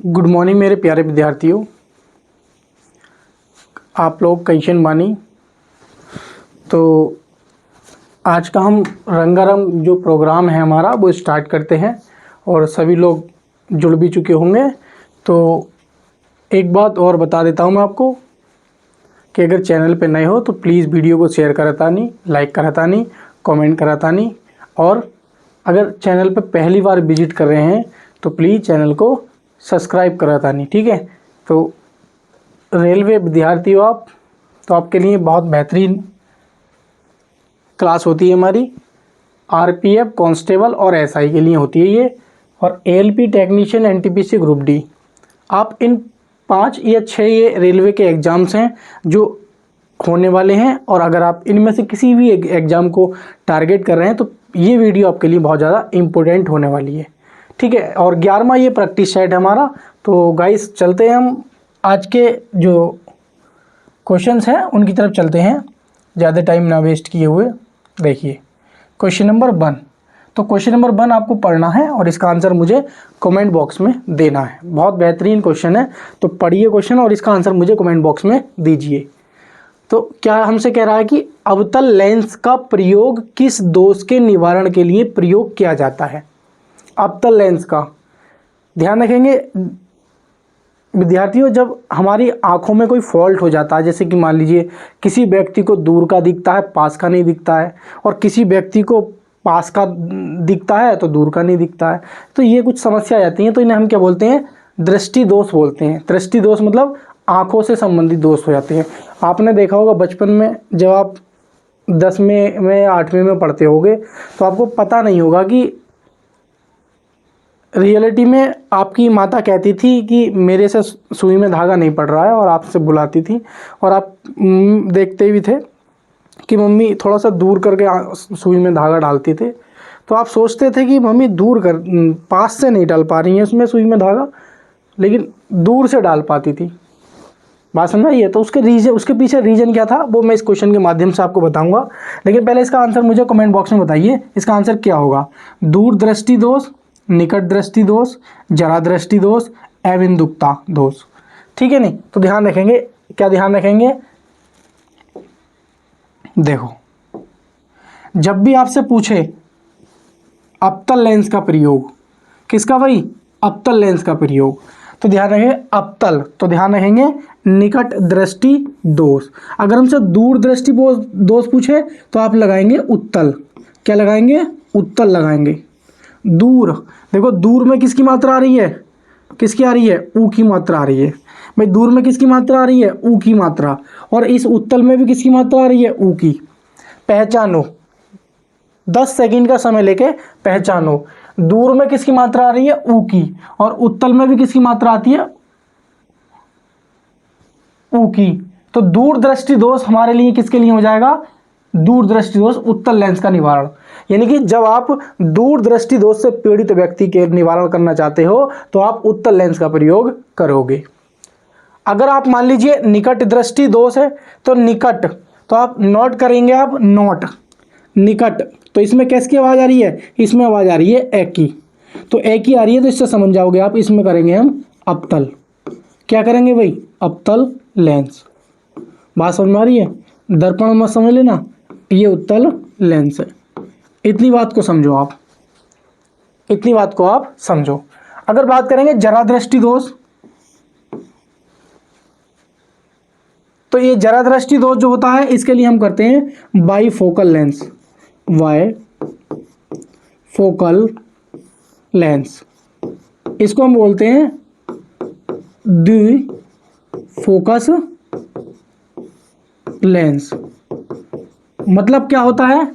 Good morning मेरे प्यारे विद्यार्थियों, आप लोग कैसे मानी। तो आज का हम रंगारंग जो प्रोग्राम है हमारा वो स्टार्ट करते हैं और सभी लोग जुड़ भी चुके होंगे। तो एक बात और बता देता हूँ मैं आपको कि अगर चैनल पे नए हो तो प्लीज़ वीडियो को शेयर कराता नहीं, लाइक कराता नहीं, कमेंट कराता नहीं, और अगर चैनल पे पहली बार विजिट कर रहे हैं तो प्लीज़ चैनल को सब्सक्राइब कराता नहीं, ठीक है। तो रेलवे विद्यार्थी हो आप, तो आपके लिए बहुत बेहतरीन क्लास होती है हमारी। आरपीएफ कांस्टेबल और एसआई के लिए होती है ये, और ALP technician NTPC group D. आप इन 5 या 6 ये रेलवे के एग्ज़ाम्स हैं जो होने वाले हैं, और अगर आप इनमें से किसी भी एग्ज़ाम को टारगेट कर रहे हैं तो ये वीडियो आपके लिए बहुत ज़्यादा इम्पोर्टेंट होने वाली है, ठीक है। और 11वां ये प्रैक्टिस सेट है हमारा। तो गाइस चलते हैं हम आज के जो क्वेश्चंस हैं उनकी तरफ चलते हैं, ज़्यादा टाइम ना वेस्ट किए हुए। देखिए क्वेश्चन नंबर 1। तो क्वेश्चन नंबर 1 आपको पढ़ना है और इसका आंसर मुझे कमेंट बॉक्स में देना है। बहुत बेहतरीन क्वेश्चन है, तो पढ़िए क्वेश्चन और इसका आंसर मुझे कमेंट बॉक्स में दीजिए। तो क्या हमसे कह रहा है कि अवतल लेंस का प्रयोग किस दोष के निवारण के लिए प्रयोग किया जाता है। अवतल लेंस का ध्यान रखेंगे विद्यार्थियों, जब हमारी आंखों में कोई फॉल्ट हो जाता है, जैसे कि मान लीजिए किसी व्यक्ति को दूर का दिखता है, पास का नहीं दिखता है, और किसी व्यक्ति को पास का दिखता है तो दूर का नहीं दिखता है, तो ये कुछ समस्या आ जाती हैं। तो इन्हें हम क्या बोलते हैं, दृष्टि दोष बोलते हैं। दृष्टि दोष मतलब आंखों से संबंधित दोष हो जाते हैं। आपने देखा होगा बचपन में जब आप 10वीं में 8वीं में पढ़ते होगे तो आपको पता नहीं होगा कि रियलिटी में आपकी माता कहती थी कि मेरे से सुई में धागा नहीं पड़ रहा है, और आपसे बुलाती थी, और आप देखते भी थे कि मम्मी थोड़ा सा दूर करके सुई में धागा डालती थे। तो आप सोचते थे कि मम्मी दूर कर, पास से नहीं डाल पा रही हैं उसमें सुई में धागा, लेकिन दूर से डाल पाती थी। बात समझ आई है। तो उसके पीछे रीज़न क्या था वो मैं इस क्वेश्चन के माध्यम से आपको बताऊंगा, लेकिन पहले इसका आंसर मुझे कमेंट बॉक्स में बताइए। इसका आंसर क्या होगा, दूर दृष्टि दोष, निकट दृष्टि दोष, जरा दृष्टि दोष, अविंदुकता दोष, ठीक है। नहीं तो ध्यान रखेंगे, क्या ध्यान रखेंगे, देखो जब भी आपसे पूछे अवतल लेंस का प्रयोग, किसका भाई, अवतल लेंस का प्रयोग, तो ध्यान रखेंगे अवतल, तो ध्यान रखेंगे निकट दृष्टि दोष। अगर हमसे दूर दृष्टि दोष पूछे तो आप लगाएंगे उत्तल, क्या लगाएंगे, उत्तल लगाएंगे। दूर, देखो दूर में किसकी मात्रा आ रही है, किसकी आ रही है, ऊ की मात्रा आ रही है भाई। दूर में किसकी मात्रा आ रही है, ऊ की मात्रा, और इस उत्तल में भी किसकी मात्रा आ रही है, ऊ की। पहचानो, 10 सेकंड का समय लेके पहचानो, दूर में किसकी मात्रा आ रही है, ऊ की, और उत्तल में भी किसकी मात्रा आती है, ऊ की। तो दूर दृष्टि दोष हमारे लिए किसके लिए हो जाएगा, दूर दृष्टि दोष उत्तल लेंस का निवारण। यानी कि जब आप दूर दृष्टि दोष से पीड़ित व्यक्ति के निवारण करना चाहते हो तो आप उत्तल लेंस का प्रयोग करोगे। अगर आप मान लीजिए निकट दृष्टि दोष है तो निकट, तो आप नोट करेंगे, आप नोट निकट, तो इसमें किसकी आवाज आ रही है, इसमें आवाज आ रही है ए की, तो ए की आ रही है, तो इससे समझ जाओगे आप, इसमें करेंगे हम अवतल, क्या करेंगे भाई, अवतल लेंस। बात समझ में आ रही है, दर्पण मत समझ लेना, ये उत्तल लेंस है। इतनी बात को समझो आप, इतनी बात को आप समझो। अगर बात करेंगे जरा दृष्टि दोष, तो ये जरा दृष्टि दोष जो होता है इसके लिए हम करते हैं bifocal lens, bifocal lens, इसको हम बोलते हैं द्विफोकस लेंस। मतलब क्या होता है,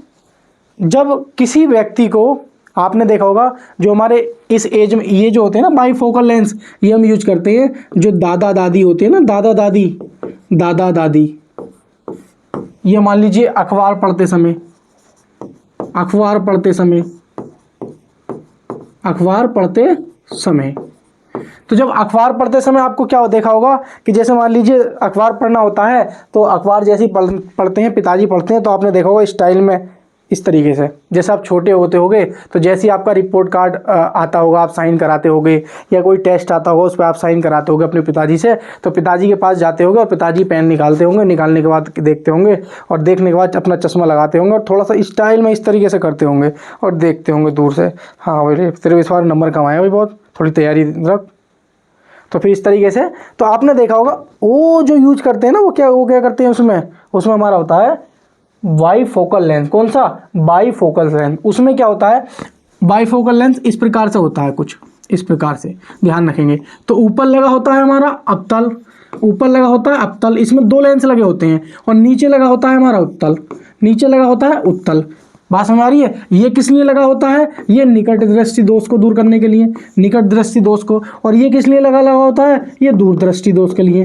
जब किसी व्यक्ति को, आपने देखा होगा जो हमारे इस एज में ये जो होते हैं ना बाईफोकल लेंस, ये हम यूज करते हैं जो दादा दादी होते हैं ना, दादा दादी, ये मान लीजिए अखबार पढ़ते समय, तो जब अखबार पढ़ते समय आपको क्या देखा होगा कि जैसे मान लीजिए अखबार पढ़ना होता है तो अखबार जैसे ही पढ़ते हैं, पिताजी पढ़ते हैं, तो आपने देखा होगा स्टाइल में इस तरीके से। जैसे आप छोटे होते होगे तो जैसे ही आपका रिपोर्ट कार्ड आता होगा आप साइन कराते होगे, या कोई टेस्ट आता होगा उस पर आप साइन कराते होगे अपने पिताजी से, तो पिताजी के पास जाते होगे और पिताजी पेन निकालते होंगे, निकालने के बाद देखते होंगे और देखने के बाद अपना चश्मा लगाते होंगे और थोड़ा सा स्टाइल में इस तरीके से करते होंगे और देखते होंगे दूर से, हाँ भाई तेरे इस बार नंबर कम आया भाई, बहुत थोड़ी तैयारी रख। तो फिर इस तरीके से तो आपने देखा होगा वो जो यूज करते हैं ना वो क्या करते हैं, उसमें हमारा होता है बाईफोकल लेंस। कौन सा? Bifocal lens. उसमें क्या होता है, बाईफोकल लेंस इस प्रकार से होता है, कुछ इस प्रकार से ध्यान रखेंगे। तो ऊपर लगा होता है हमारा अवतल, ऊपर लगा होता है अवतल, इसमें 2 लेंस लगे होते हैं, और नीचे लगा होता है हमारा उत्तल, नीचे लगा होता है उत्तल। बात समझ आ रही है? ये किस लिए लगा होता है? ये निकट दृष्टि दोष को दूर करने के लिए, निकट दृष्टि दोष को। और ये किस लिए लगा होता है? ये दूरदृष्टि दोष के लिए,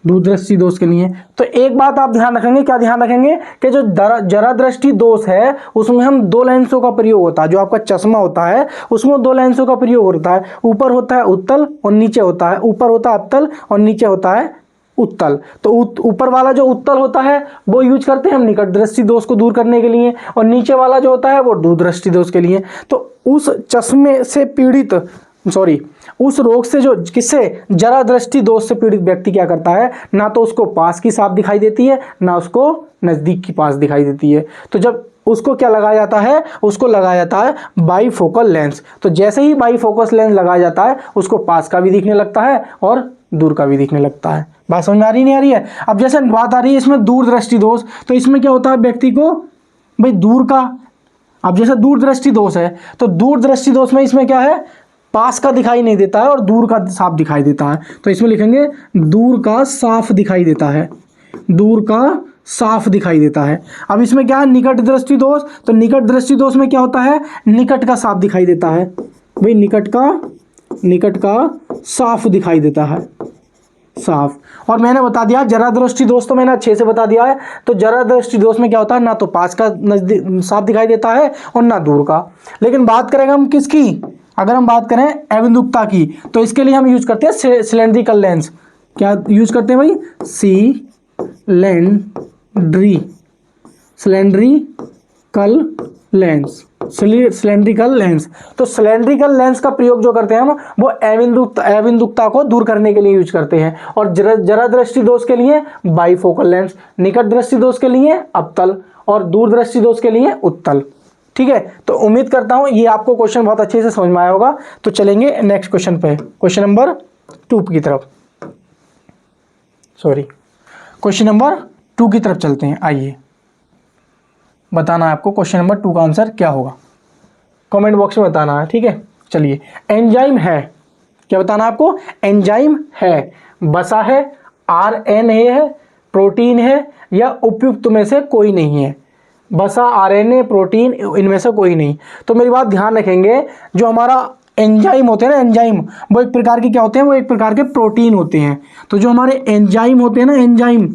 दूरदृष्टि दोष के लिए। तो एक बात आप ध्यान रखेंगे, क्या ध्यान रखेंगे कि जो जरा दृष्टि दोष है उसमें हम 2 लेंसों का प्रयोग होता है। जो आपका चश्मा होता है उसमें 2 लेंसों का प्रयोग होता है, ऊपर होता है उत्तल और नीचे होता है, ऊपर होता है अवतल और नीचे होता है उत्तल। तो ऊपर वाला जो उत्तल होता है वो यूज करते हैं हम निकट दृष्टि दोष को दूर करने के लिए, और नीचे वाला जो होता है वो दूरदृष्टि दोष के लिए। तो उस चश्मे से पीड़ित उस रोग से जो किससे जरा दृष्टि दोष से पीड़ित व्यक्ति क्या करता है, ना तो उसको पास की साफ दिखाई देती है ना उसको नजदीक की पास दिखाई देती है। तो जब उसको क्या लगाया जाता है, उसको लगाया जाता है बाईफोकल लेंस। तो जैसे ही बाईफोकल लेंस लगाया जाता है उसको पास का भी दिखने लगता है और दूर का भी दिखने लगता है। बात समझ में आ रही नहीं आ रही है? अब जैसे बात आ रही है इसमें दूरदृष्टि दोष, तो इसमें क्या होता है व्यक्ति को भाई दूर का, अब जैसे दूरदृष्टि दोष है तो दूरदृष्टि दोष में इसमें क्या है, पास का दिखाई नहीं देता है और दूर का साफ दिखाई देता है। तो इसमें लिखेंगे दूर का साफ दिखाई देता है, दूर का साफ दिखाई देता है। अब इसमें क्या है, निकट दृष्टि दोष, तो निकट दृष्टि दोष में क्या होता है, निकट का साफ दिखाई देता है भाई, निकट का साफ दिखाई देता है, साफ। और मैंने बता दिया जरा दृष्टि दोष, तो मैंने अच्छे से बता दिया है। तो जरा दृष्टि दोष में क्या होता है, ना तो पास का नजदीक साफ दिखाई देता है और ना दूर का। लेकिन बात करेंगे हम किसकी, अगर हम बात करें अविंदुकता की, तो इसके लिए हम यूज करते हैं सिलेंड्रिकल लेंस। क्या यूज करते हैं भाई? Cylindrical lens, cylindrical lens. तो सिलेंड्रिकल लेंस का प्रयोग जो करते हैं हम वो अविंदुकता को दूर करने के लिए यूज करते हैं। और जरा दृष्टि दोष के लिए बाईफोकल लेंस, निकट दृष्टि दोष के लिए अवतल और दूरदृष्टि दोष के लिए उत्तल। ठीक है, तो उम्मीद करता हूं ये आपको क्वेश्चन बहुत अच्छे से समझ में आया होगा। तो चलेंगे नेक्स्ट क्वेश्चन पे, क्वेश्चन नंबर 2 की तरफ, क्वेश्चन नंबर 2 की तरफ चलते हैं। आइए, बताना है आपको क्वेश्चन नंबर 2 का आंसर क्या होगा, कमेंट बॉक्स में बताना है। ठीक है, चलिए। एंजाइम है, क्या बताना है आपको? एंजाइम है, बसा है, आरएनए है, प्रोटीन है, या उपयुक्त में से कोई नहीं है। बसा, आरएनए, प्रोटीन, इनमें से कोई नहीं। तो मेरी बात ध्यान रखेंगे, जो हमारा एंजाइम होते हैं ना, एंजाइम वो एक प्रकार के क्या होते हैं, वो एक प्रकार के प्रोटीन होते हैं। तो जो हमारे एंजाइम होते हैं ना, एंजाइम,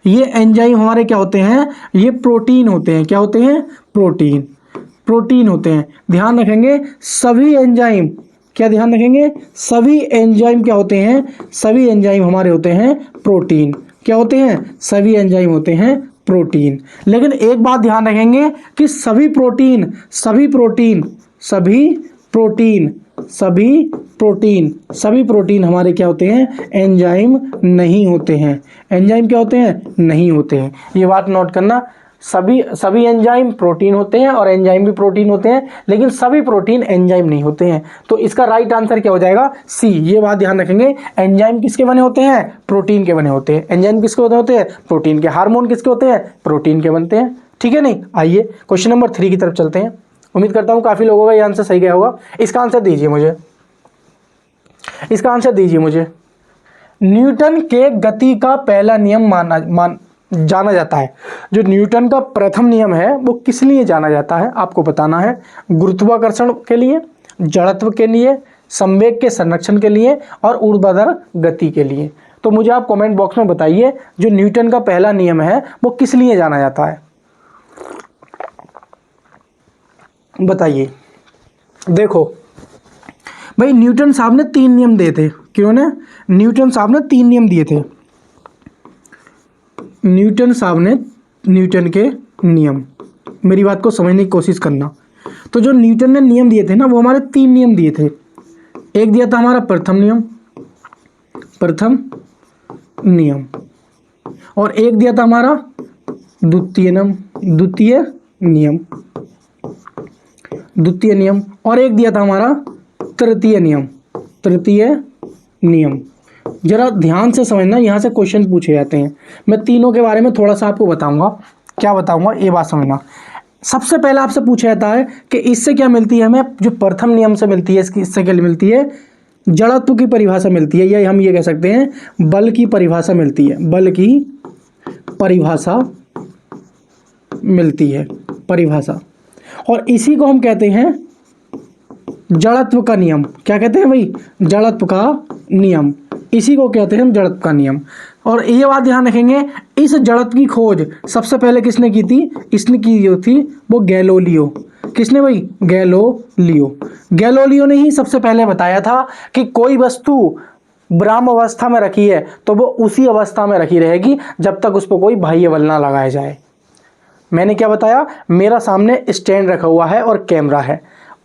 ये एंजाइम हमारे क्या होते हैं, ये प्रोटीन होते हैं। क्या होते हैं? प्रोटीन होते हैं। ध्यान रखेंगे सभी एंजाइम, क्या ध्यान रखेंगे, सभी एंजाइम क्या होते हैं, सभी एंजाइम हमारे होते हैं प्रोटीन। क्या होते हैं? सभी एंजाइम होते हैं प्रोटीन। लेकिन एक बात ध्यान रखेंगे कि सभी प्रोटीन हमारे क्या होते हैं, एंजाइम नहीं होते हैं। एंजाइम क्या होते हैं? नहीं होते हैं। ये बात नोट करना, सभी एंजाइम प्रोटीन होते हैं और एंजाइम भी प्रोटीन होते हैं, लेकिन सभी प्रोटीन एंजाइम नहीं होते हैं। तो इसका राइट आंसर क्या हो जाएगा? सी। ये बात ध्यान रखेंगे, एंजाइम किसके बने होते हैं? प्रोटीन के बने होते हैं। एंजाइम किसके होते हैं? प्रोटीन के। हार्मोन किसके होते हैं? प्रोटीन के बनते हैं। ठीक है नहीं? आइए क्वेश्चन नंबर 3 की तरफ चलते हैं। उम्मीद करता हूँ काफ़ी लोगों का ये आंसर सही गया होगा। इसका आंसर दीजिए मुझे, न्यूटन के गति का पहला नियम जाना जाता है। जो न्यूटन का प्रथम नियम है वो किस लिए जाना जाता है आपको बताना है। गुरुत्वाकर्षण के लिए, जड़त्व के लिए, संवेग के संरक्षण के लिए और ऊर्ध्वाधर गति के लिए। तो मुझे आप कमेंट बॉक्स में बताइए जो न्यूटन का पहला नियम है वो किस लिए जाना जाता है, बताइए। देखो भाई, न्यूटन साहब ने 3 नियम दिए थे। किन्होंने? न्यूटन साहब ने 3 नियम दिए थे। न्यूटन साहब ने न्यूटन के नियम मेरी बात को समझने की कोशिश करना। तो जो न्यूटन ने नियम दिए थे ना, वो हमारे 3 नियम दिए थे। एक दिया था हमारा प्रथम नियम, और एक दिया था हमारा द्वितीय नियम, और एक दिया था हमारा तृतीय नियम। जरा ध्यान से समझना, यहाँ से क्वेश्चन पूछे जाते हैं। मैं तीनों के बारे में थोड़ा सा आपको बताऊंगा। क्या बताऊंगा ये बात समझना। सबसे पहले आपसे पूछा जाता है कि इससे क्या मिलती है हमें, जो प्रथम नियम से मिलती है, इससे क्या मिलती है, जड़त्व की परिभाषा मिलती है, या हम ये कह सकते हैं बल की परिभाषा मिलती है। बल की परिभाषा मिलती है, परिभाषा। और इसी को हम कहते हैं जड़त्व का नियम। क्या कहते हैं भाई, जड़त्व का नियम। इसी को कहते हैं हम जड़त्व का नियम। और ये बात ध्यान रखेंगे, इस जड़त्व की खोज सबसे पहले किसने की थी, इसने की जो थी वो गैलोलियो। किसने भाई, गैलोलियो ने ही सबसे पहले बताया था कि कोई वस्तु विराम अवस्था में रखी है तो वो उसी अवस्था में रखी रहेगी जब तक उस पर कोई बाह्य बल ना लगाया जाए। मैंने क्या बताया, मेरा सामने स्टैंड रखा हुआ है और कैमरा है,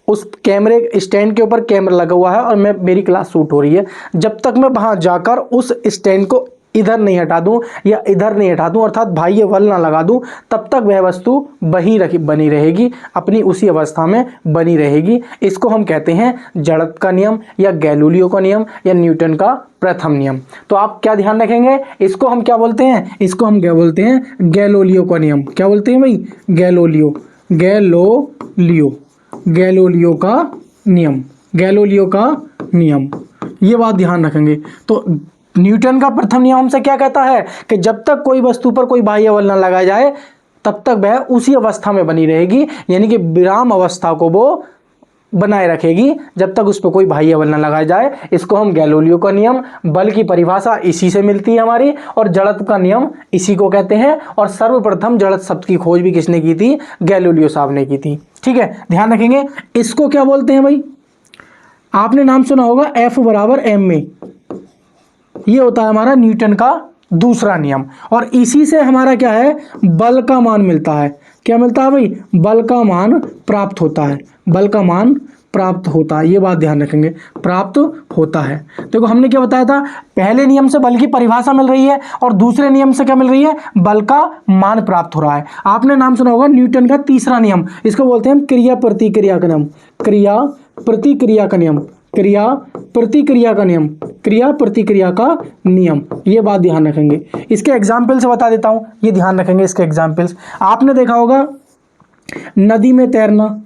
उस कैमरे स्टैंड के ऊपर कैमरा लगा हुआ है और मेरी क्लास शूट हो रही है। जब तक मैं वहां जाकर उस स्टैंड को इधर नहीं हटा दूं या इधर नहीं हटा दूं, अर्थात बाह्य बल ना लगा दूं, तब तक वह वस्तु बनी रहेगी, अपनी उसी अवस्था में बनी रहेगी। इसको हम कहते हैं जड़त्व का नियम, या गैलीलियो का नियम, या न्यूटन का प्रथम नियम। तो आप क्या ध्यान रखेंगे, इसको हम क्या बोलते हैं, इसको हम क्या बोलते हैं, गैलीलियो का नियम। क्या बोलते हैं भाई, गैलीलियो का नियम। ये बात ध्यान रखेंगे। तो न्यूटन का प्रथम नियम हमसे क्या कहता है कि जब तक कोई वस्तु पर कोई बाह्य बल न लगाया जाए तब तक वह उसी अवस्था में बनी रहेगी, यानी कि विराम अवस्था को वो बनाए रखेगी जब तक उस पर कोई बाह्य बल न लगाया जाए। इसको हम गैलीलियो का नियम, बल की परिभाषा इसी से मिलती है हमारी, और जड़त्व का नियम इसी को कहते हैं। और सर्वप्रथम जड़त्व शब्द की खोज भी किसने की थी, गैलीलियो साहब ने की थी। ठीक है, ध्यान रखेंगे। इसको क्या बोलते हैं भाई, आपने नाम सुना होगा F बराबर m में। ये होता है हमारा न्यूटन का दूसरा नियम, और इसी से हमारा क्या है, बल का मान मिलता है। क्या मिलता है भाई, बल का मान प्राप्त होता है, बल का मान प्राप्त होता है। ये बात ध्यान रखेंगे, प्राप्त होता है। देखो हमने क्या बताया था, पहले नियम से बल की परिभाषा मिल रही है और दूसरे नियम से क्या मिल रही है, बल का मान प्राप्त हो रहा है। आपने नाम सुना होगा न्यूटन का तीसरा नियम, इसको बोलते हैं क्रिया प्रतिक्रिया का नियम। क्रिया प्रतिक्रिया का नियम, क्रिया प्रतिक्रिया का नियम, क्रिया प्रतिक्रिया का नियम। ये बात ध्यान रखेंगे। इसके एग्जाम्पल से बता देता हूं, ये ध्यान रखेंगे इसके एग्जाम्पल्स। आपने देखा होगा नदी में तैरना,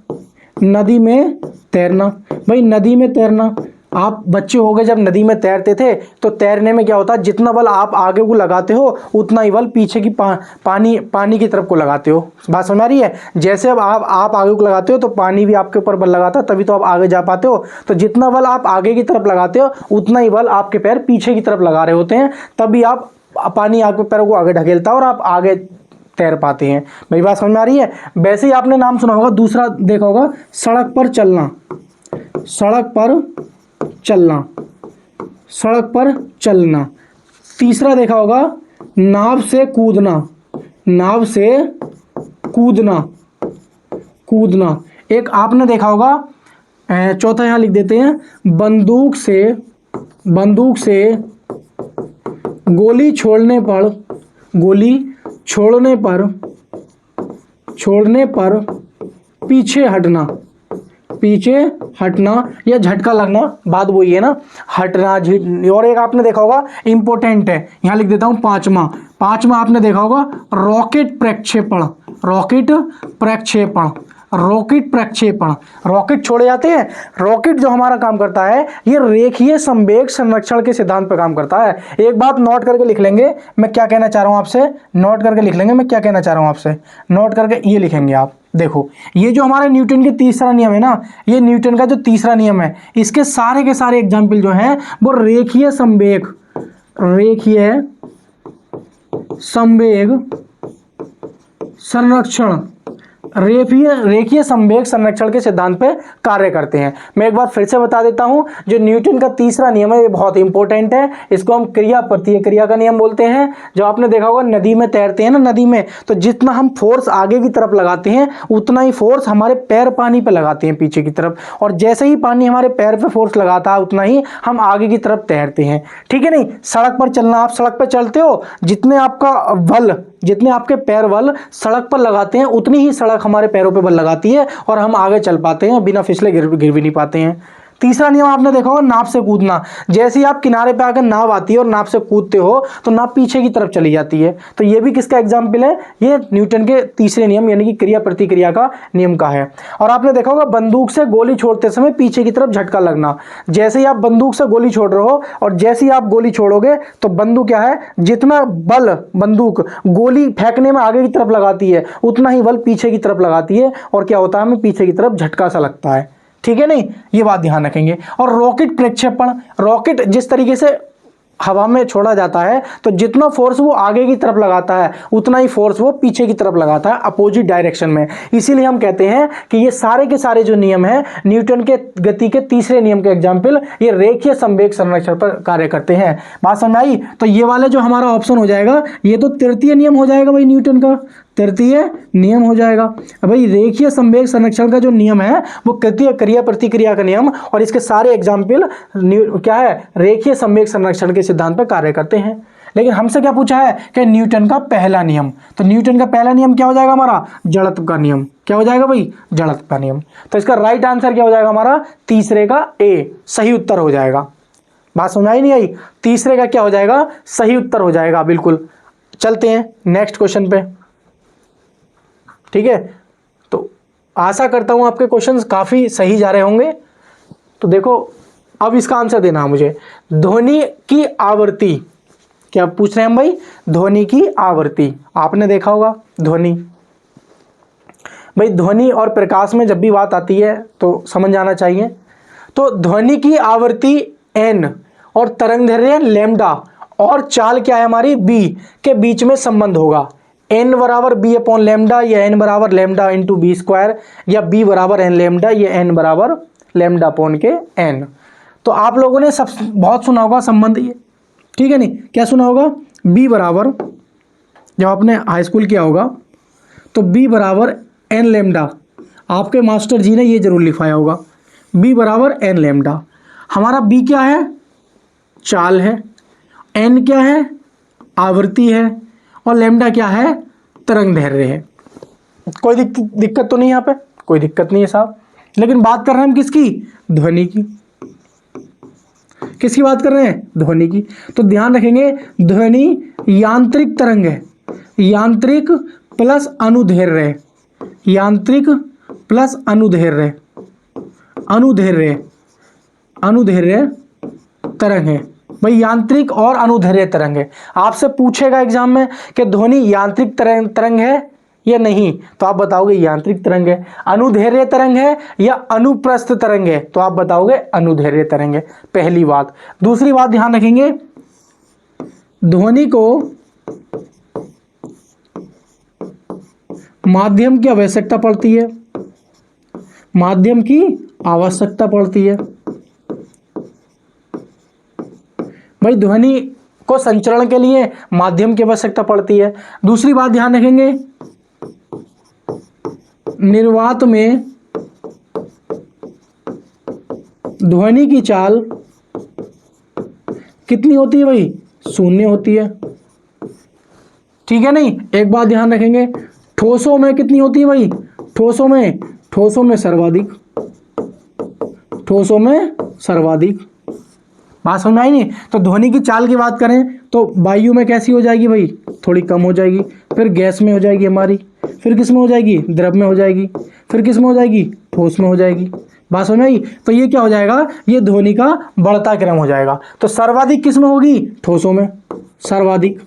नदी में तैरना। भाई नदी में तैरना, आप बच्चे हो गए जब नदी में तैरते थे तो तैरने में क्या होता है, जितना बल आप आगे को लगाते हो उतना ही बल पीछे की पानी की तरफ को लगाते हो। बात समझ आ रही है, जैसे अब आप आगे को लगाते हो तो पानी भी आपके ऊपर बल लगाता है, तभी तो आप आगे जा पाते हो। तो जितना बल आप आगे की तरफ लगाते हो उतना ही बल आपके पैर पीछे की तरफ लगा रहे होते हैं, तभी आप पानी आपके पैरों को आगे ढकेलता है और आप आगे तैर पाते हैं। मेरी बात समझ में आ रही है। वैसे ही आपने नाम सुना होगा, दूसरा देखा होगा सड़क पर चलना, सड़क पर चलना, सड़क पर चलना। तीसरा देखा होगा नाव से कूदना, नाव से कूदना, कूदना। एक आपने देखा होगा, चौथा यहां लिख देते हैं, बंदूक से गोली छोड़ने पर पीछे हटना या झटका लगना, बात वही है ना, हटना। और एक आपने देखा होगा इंपॉर्टेंट है, यहां लिख देता हूं पांचवा आपने देखा होगा रॉकेट प्रक्षेपण, रॉकेट प्रक्षेपण, रॉकेट प्रक्षेपण। रॉकेट छोड़े जाते हैं, रॉकेट जो हमारा काम करता है ये रेखीय संवेग संरक्षण के सिद्धांत पर काम करता है। एक बात नोट करके लिख लेंगे, मैं क्या कहना चाह रहा हूं आपसे, नोट करके लिख लेंगे मैं क्या कहना चाह रहा हूं आपसे, नोट करके ये लिखेंगे आप। देखो ये जो हमारे न्यूटन के तीसरा नियम है ना, ये न्यूटन का जो तीसरा नियम है, इसके सारे के सारे एग्जाम्पल जो हैं वो रेखीय संवेग संरक्षण रेखीय संवेग संरक्षण के सिद्धांत पे कार्य करते हैं। मैं एक बार फिर से बता देता हूं, जो न्यूटन का तीसरा नियम है ये बहुत इंपॉर्टेंट है। इसको हम क्रिया प्रतिक्रिया का नियम बोलते हैं। जो आपने देखा होगा नदी में तैरते हैं ना, नदी में तो जितना हम फोर्स आगे की तरफ लगाते हैं उतना ही फोर्स हमारे पैर पानी पे लगाते हैं पीछे की तरफ, और जैसे ही पानी हमारे पैर पे फोर्स लगाता है उतना ही हम आगे की तरफ तैरते हैं। ठीक है नहीं, सड़क पर चलना, आप सड़क पर चलते हो, जितने आपका बल, जितने आपके पैर बल सड़क पर लगाते हैं उतनी ही सड़क हमारे पैरों पे बल लगाती है और हम आगे चल पाते हैं, बिना फिसले गिर भी नहीं पाते हैं। तीसरा नियम आपने देखा होगा नाव से कूदना। जैसे ही आप किनारे पे आकर नाव आती है और नाव से कूदते हो तो नाव पीछे की तरफ चली जाती है। तो ये भी किसका एग्जाम्पल है? ये न्यूटन के तीसरे नियम यानी कि क्रिया प्रतिक्रिया का नियम का है। और आपने देखा होगा बंदूक से गोली छोड़ते समय पीछे की तरफ झटका लगना। जैसे ही आप बंदूक से गोली छोड़ रहे हो और जैसे ही आप गोली छोड़ोगे तो बंदूक क्या है, जितना बल बंदूक गोली फेंकने में आगे की तरफ लगाती है उतना ही बल पीछे की तरफ लगाती है, और क्या होता है, हमें पीछे की तरफ झटका सा लगता है। ठीक है नहीं, ये बात ध्यान रखेंगे। और रॉकेट प्रक्षेपण, रॉकेट जिस तरीके से हवा में छोड़ा जाता है तो जितना फोर्स वो आगे की तरफ लगाता है उतना ही फोर्स वो पीछे की तरफ लगाता है, अपोजिट डायरेक्शन में। इसीलिए हम कहते हैं कि ये सारे के सारे जो नियम हैं न्यूटन के गति के तीसरे नियम के एग्जाम्पल ये रेखीय संवेग संरक्षण पर कार्य करते हैं। बात समझ आई? तो ये वाला जो हमारा ऑप्शन हो जाएगा ये तो तृतीय नियम हो जाएगा भाई, न्यूटन का तृतीय नियम हो जाएगा। भाई रेखीय संवेग संरक्षण का जो नियम है वो तृतीय क्रिया प्रतिक्रिया का नियम, और इसके सारे एग्जाम्पल क्या है, रेखीय संवेग संरक्षण के सिद्धांत पर कार्य करते हैं। लेकिन हमसे क्या पूछा है कि न्यूटन का पहला नियम, तो न्यूटन का पहला नियम क्या हो जाएगा हमारा? जड़त्व का नियम। क्या हो जाएगा भाई? जड़त्व का नियम। तो इसका राइट आंसर क्या हो जाएगा हमारा? तीसरे का ए सही उत्तर हो जाएगा। बात समझ आई नहीं आई? तीसरे का क्या हो जाएगा? सही उत्तर हो जाएगा, बिल्कुल। चलते हैं नेक्स्ट क्वेश्चन पे। ठीक है, तो आशा करता हूं आपके क्वेश्चंस काफी सही जा रहे होंगे। तो देखो अब इसका आंसर देना मुझे। ध्वनि की आवृत्ति, क्या पूछ रहे हैं हम भाई? ध्वनि की आवृत्ति। आपने देखा होगा ध्वनि, भाई ध्वनि और प्रकाश में जब भी बात आती है तो समझ आना चाहिए। तो ध्वनि की आवृत्ति n और तरंगदैर्घ्य लैम्डा और चाल क्या है हमारी b के बीच में संबंध होगा। n बराबर b अपॉन लैम्डा, या n बराबर लैम्डा इंटू बी स्क्वायर, या b बराबर n लैम्डा, या n बराबर लैम्डा अपॉन के n। तो आप लोगों ने सब बहुत सुना होगा संबंध ये, ठीक है नहीं? क्या सुना होगा? b बराबर, जब आपने हाई स्कूल किया होगा तो b बराबर n लैम्डा, आपके मास्टर जी ने ये जरूर लिखवाया होगा। b बराबर n लैम्डा। हमारा b क्या है? चाल है, n क्या है? आवृत्ति है, और लैम्डा क्या है? तरंगदैर्घ्य है। कोई दिक्कत तो नहीं यहाँ पे? कोई दिक्कत नहीं है साहब। लेकिन बात कर रहे हैं हम किसकी? ध्वनि की। किसकी बात कर रहे हैं? ध्वनि की। तो ध्यान रखेंगे ध्वनि यांत्रिक तरंग है, यांत्रिक प्लस अनुदैर्घ्य, यांत्रिक प्लस अनुदैर्घ्य, अनुदैर्घ्य तरंग है भाई, यांत्रिक और अनुदैर्घ्य तरंग है। आपसे पूछेगा एग्जाम में कि ध्वनि यांत्रिक तरंग है या नहीं, तो आप बताओगे यांत्रिक तरंग है। अनुदैर्घ्य तरंग है या अनुप्रस्थ तरंग है, तो आप बताओगे अनुदैर्घ्य तरंग है। पहली बात। दूसरी बात ध्यान रखेंगे, ध्वनि को माध्यम की आवश्यकता पड़ती है, माध्यम की आवश्यकता पड़ती है भाई, ध्वनि को संचरण के लिए माध्यम की आवश्यकता पड़ती है। दूसरी बात ध्यान रखेंगे, निर्वात में ध्वनि की चाल कितनी होती है भाई? शून्य होती है। ठीक है नहीं? एक बात ध्यान रखेंगे, ठोसों में कितनी होती है भाई? ठोसों में सर्वाधिक, ठोसों में सर्वाधिक। बात समझ आई नहीं? तो ध्वनि की चाल की बात करें तो वायु में कैसी हो जाएगी भाई? थोड़ी कम हो जाएगी, फिर गैस में हो जाएगी हमारी, फिर किस में हो जाएगी? द्रव में हो जाएगी, फिर किस में हो जाएगी? ठोस में हो जाएगी। बात समझ आई? तो ये क्या हो जाएगा? ये ध्वनि का बढ़ता क्रम हो जाएगा। तो सर्वाधिक किस में होगी? ठोसों में। सर्वाधिक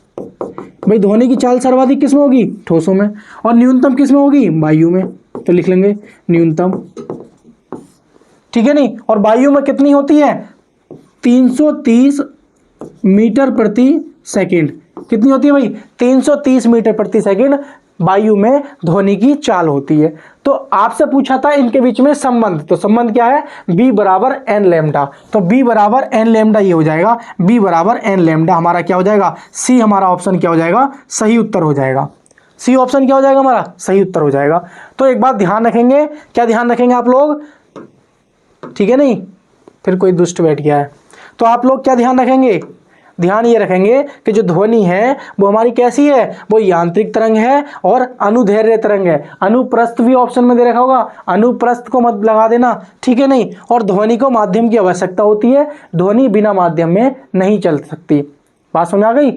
भाई, ध्वनि की चाल सर्वाधिक किस में होगी? ठोसों में। और न्यूनतम किस में होगी? वायु में। तो लिख लेंगे न्यूनतम। ठीक है नहीं? और वायु में कितनी होती है? 330 मीटर प्रति सेकंड। कितनी होती है भाई? 330 मीटर प्रति सेकंड वायु में ध्वनि की चाल होती है। तो आपसे पूछा था इनके बीच में संबंध, तो संबंध क्या है, b बराबर एन लैम्डा। तो b बराबर एन लैम्डा ये हो जाएगा, b बराबर एन लैम्डा हमारा क्या हो जाएगा, सी हमारा ऑप्शन क्या हो जाएगा, सही उत्तर हो जाएगा। सी ऑप्शन क्या हो जाएगा हमारा, सही उत्तर हो जाएगा। तो एक बात ध्यान रखेंगे, क्या ध्यान रखेंगे आप लोग, ठीक है नहीं, फिर कोई दुष्ट बैठ गया है, तो आप लोग क्या ध्यान रखेंगे, ध्यान ये रखेंगे कि जो ध्वनि है वो हमारी कैसी है, वो यांत्रिक तरंग है और अनुदैर्घ्य तरंग है। अनुप्रस्थ भी ऑप्शन में दे रखा होगा, अनुप्रस्थ को मत लगा देना, ठीक है नहीं। और ध्वनि को माध्यम की आवश्यकता होती है, ध्वनि बिना माध्यम में नहीं चल सकती। बात समझ आ गई।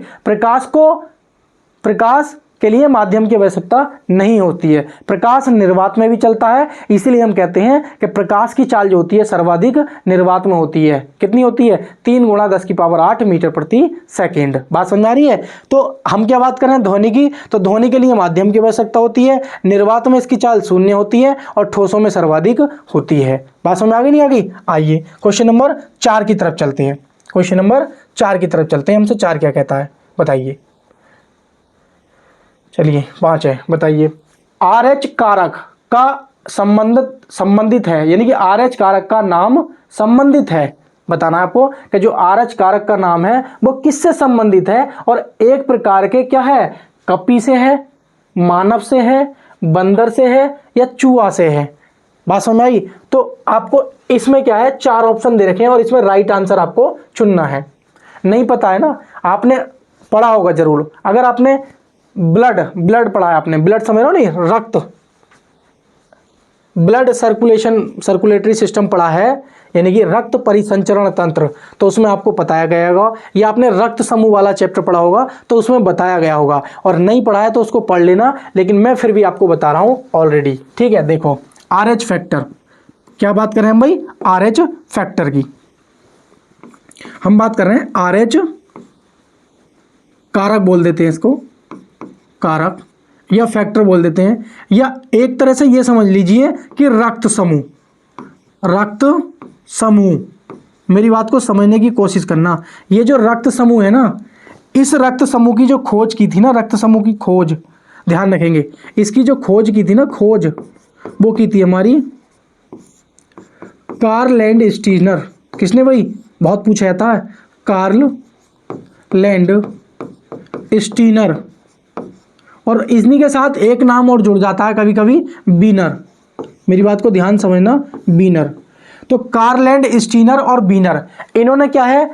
प्रकाश के लिए माध्यम की आवश्यकता नहीं होती है, प्रकाश निर्वात में भी चलता है, इसीलिए हम कहते हैं कि प्रकाश की चाल जो होती है सर्वाधिक निर्वात में होती है। कितनी होती है, 3 × 10⁸ मीटर प्रति सेकेंड। बात समझ आ रही है। तो हम क्या बात कर रहे हैं, ध्वनि की, तो ध्वनि के लिए माध्यम की आवश्यकता होती है, निर्वात में इसकी चाल 0 होती है और ठोसों में सर्वाधिक होती है। बात समझ आ गई नहीं आ गई। आइए क्वेश्चन नंबर 4 की तरफ चलते हैं, क्वेश्चन नंबर 4 की तरफ चलते हैं। हमसे 4 क्या कहता है बताइए, चलिए 5 है, बताइए। RH कारक का संबंधित है, यानी कि RH कारक का नाम संबंधित है। बताना है आपको कि जो RH कारक का नाम है वो किससे संबंधित है, और एक प्रकार के क्या है, कपी से है, मानव से है, बंदर से है या चूहा से है। बात समझ आई। तो आपको इसमें क्या है, 4 ऑप्शन दे रखे हैं और इसमें राइट आंसर आपको चुनना है। नहीं पता है ना, आपने पढ़ा होगा जरूर, अगर आपने ब्लड पढ़ा है, आपने ब्लड समझ रहे हो नहीं, रक्त, ब्लड सर्कुलेटरी सिस्टम पढ़ा है, यानी कि रक्त परिसंचरण तंत्र, तो उसमें आपको बताया गया होगा, या आपने रक्त समूह वाला चैप्टर पढ़ा होगा तो उसमें बताया गया होगा, और नहीं पढ़ा है तो उसको पढ़ लेना, लेकिन मैं फिर भी आपको बता रहा हूं ऑलरेडी, ठीक है। देखो RH फैक्टर, क्या बात कर रहे हैं भाई, RH फैक्टर की हम बात कर रहे हैं। RH कारक बोल देते हैं इसको, कारक या फैक्टर बोल देते हैं, या एक तरह से ये समझ लीजिए कि रक्त समूह। मेरी बात को समझने की कोशिश करना, ये जो रक्त समूह है ना, इस रक्त समूह की जो खोज की थी ना, रक्त समूह की खोज, ध्यान रखेंगे, इसकी जो खोज की थी ना, खोज वो की थी हमारी कार्ल लैंड स्टीनर। किसने भाई, बहुत पूछा जाता है, कार्ल लैंड स्टीनर, और इन्हीं के साथ एक नाम और जुड़ जाता है कभी कभी, बीनर। मेरी बात को ध्यान समझना, बीनर। तो कार्ल लैंड स्टीनर और बीनर, इन्होंने क्या है,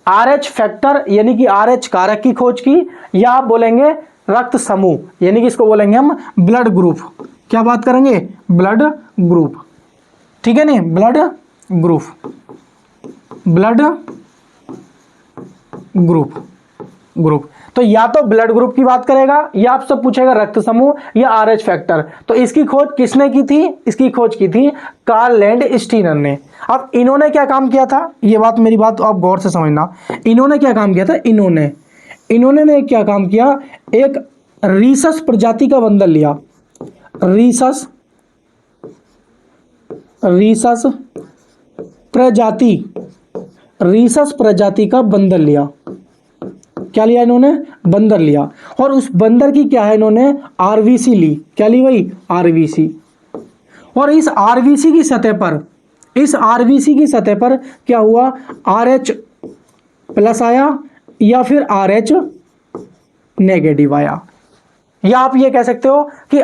RH फैक्टर यानी कि RH कारक की खोज की, या आप बोलेंगे रक्त समूह, यानी कि इसको बोलेंगे हम ब्लड ग्रुप। क्या बात करेंगे, ब्लड ग्रुप, ठीक है नहीं, ब्लड ग्रुप। तो या तो ब्लड ग्रुप की बात करेगा, या आपसे पूछेगा रक्त समूह या RH फैक्टर। तो इसकी खोज किसने की थी, इसकी खोज की थी कार्ल लैंड स्टीनर ने। अब इन्होंने क्या काम किया था, ये बात, मेरी बात आप गौर से समझना, इन्होंने क्या काम किया था, इन्होंने क्या काम किया, एक रीसस प्रजाति का बंडल लिया, रीसस प्रजाति का बंदर लिया। क्या लिया इन्होंने, बंदर लिया, और उस बंदर की क्या है, इन्होंने RBC ली। क्या ली भाई, RBC। और इस RBC की सतह पर क्या हुआ, RH प्लस आया या फिर RH नेगेटिव आया, या आप ये कह सकते हो कि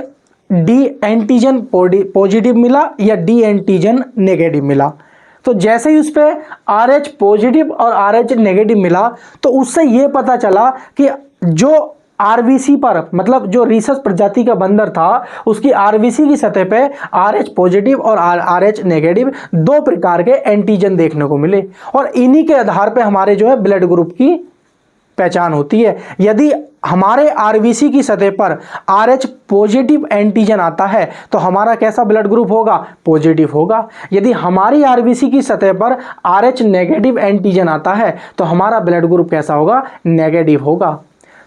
डी एंटीजन पॉजिटिव मिला या डी एंटीजन नेगेटिव मिला। तो जैसे ही उस पर RH पॉजिटिव और RH नेगेटिव मिला, तो उससे ये पता चला कि जो RBC पर, मतलब जो रीसस प्रजाति का बंदर था, उसकी RBC की सतह पे RH पॉजिटिव और RH नेगेटिव 2 प्रकार के एंटीजन देखने को मिले, और इन्हीं के आधार पे हमारे जो है ब्लड ग्रुप की पहचान होती है। यदि हमारे RBC की सतह पर RH पॉजिटिव एंटीजन आता है तो हमारा कैसा ब्लड ग्रुप होगा, पॉजिटिव होगा। यदि हमारी RBC की सतह पर RH नेगेटिव एंटीजन आता है तो हमारा ब्लड ग्रुप कैसा होगा, नेगेटिव होगा।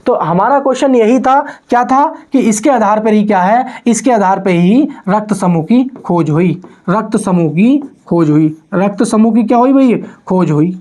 तो हमारा क्वेश्चन यही था, क्या था कि इसके आधार पर ही क्या है, इसके आधार पर ही रक्त समूह की खोज हुई, रक्त समूह की क्या हुई भाई, खोज हुई।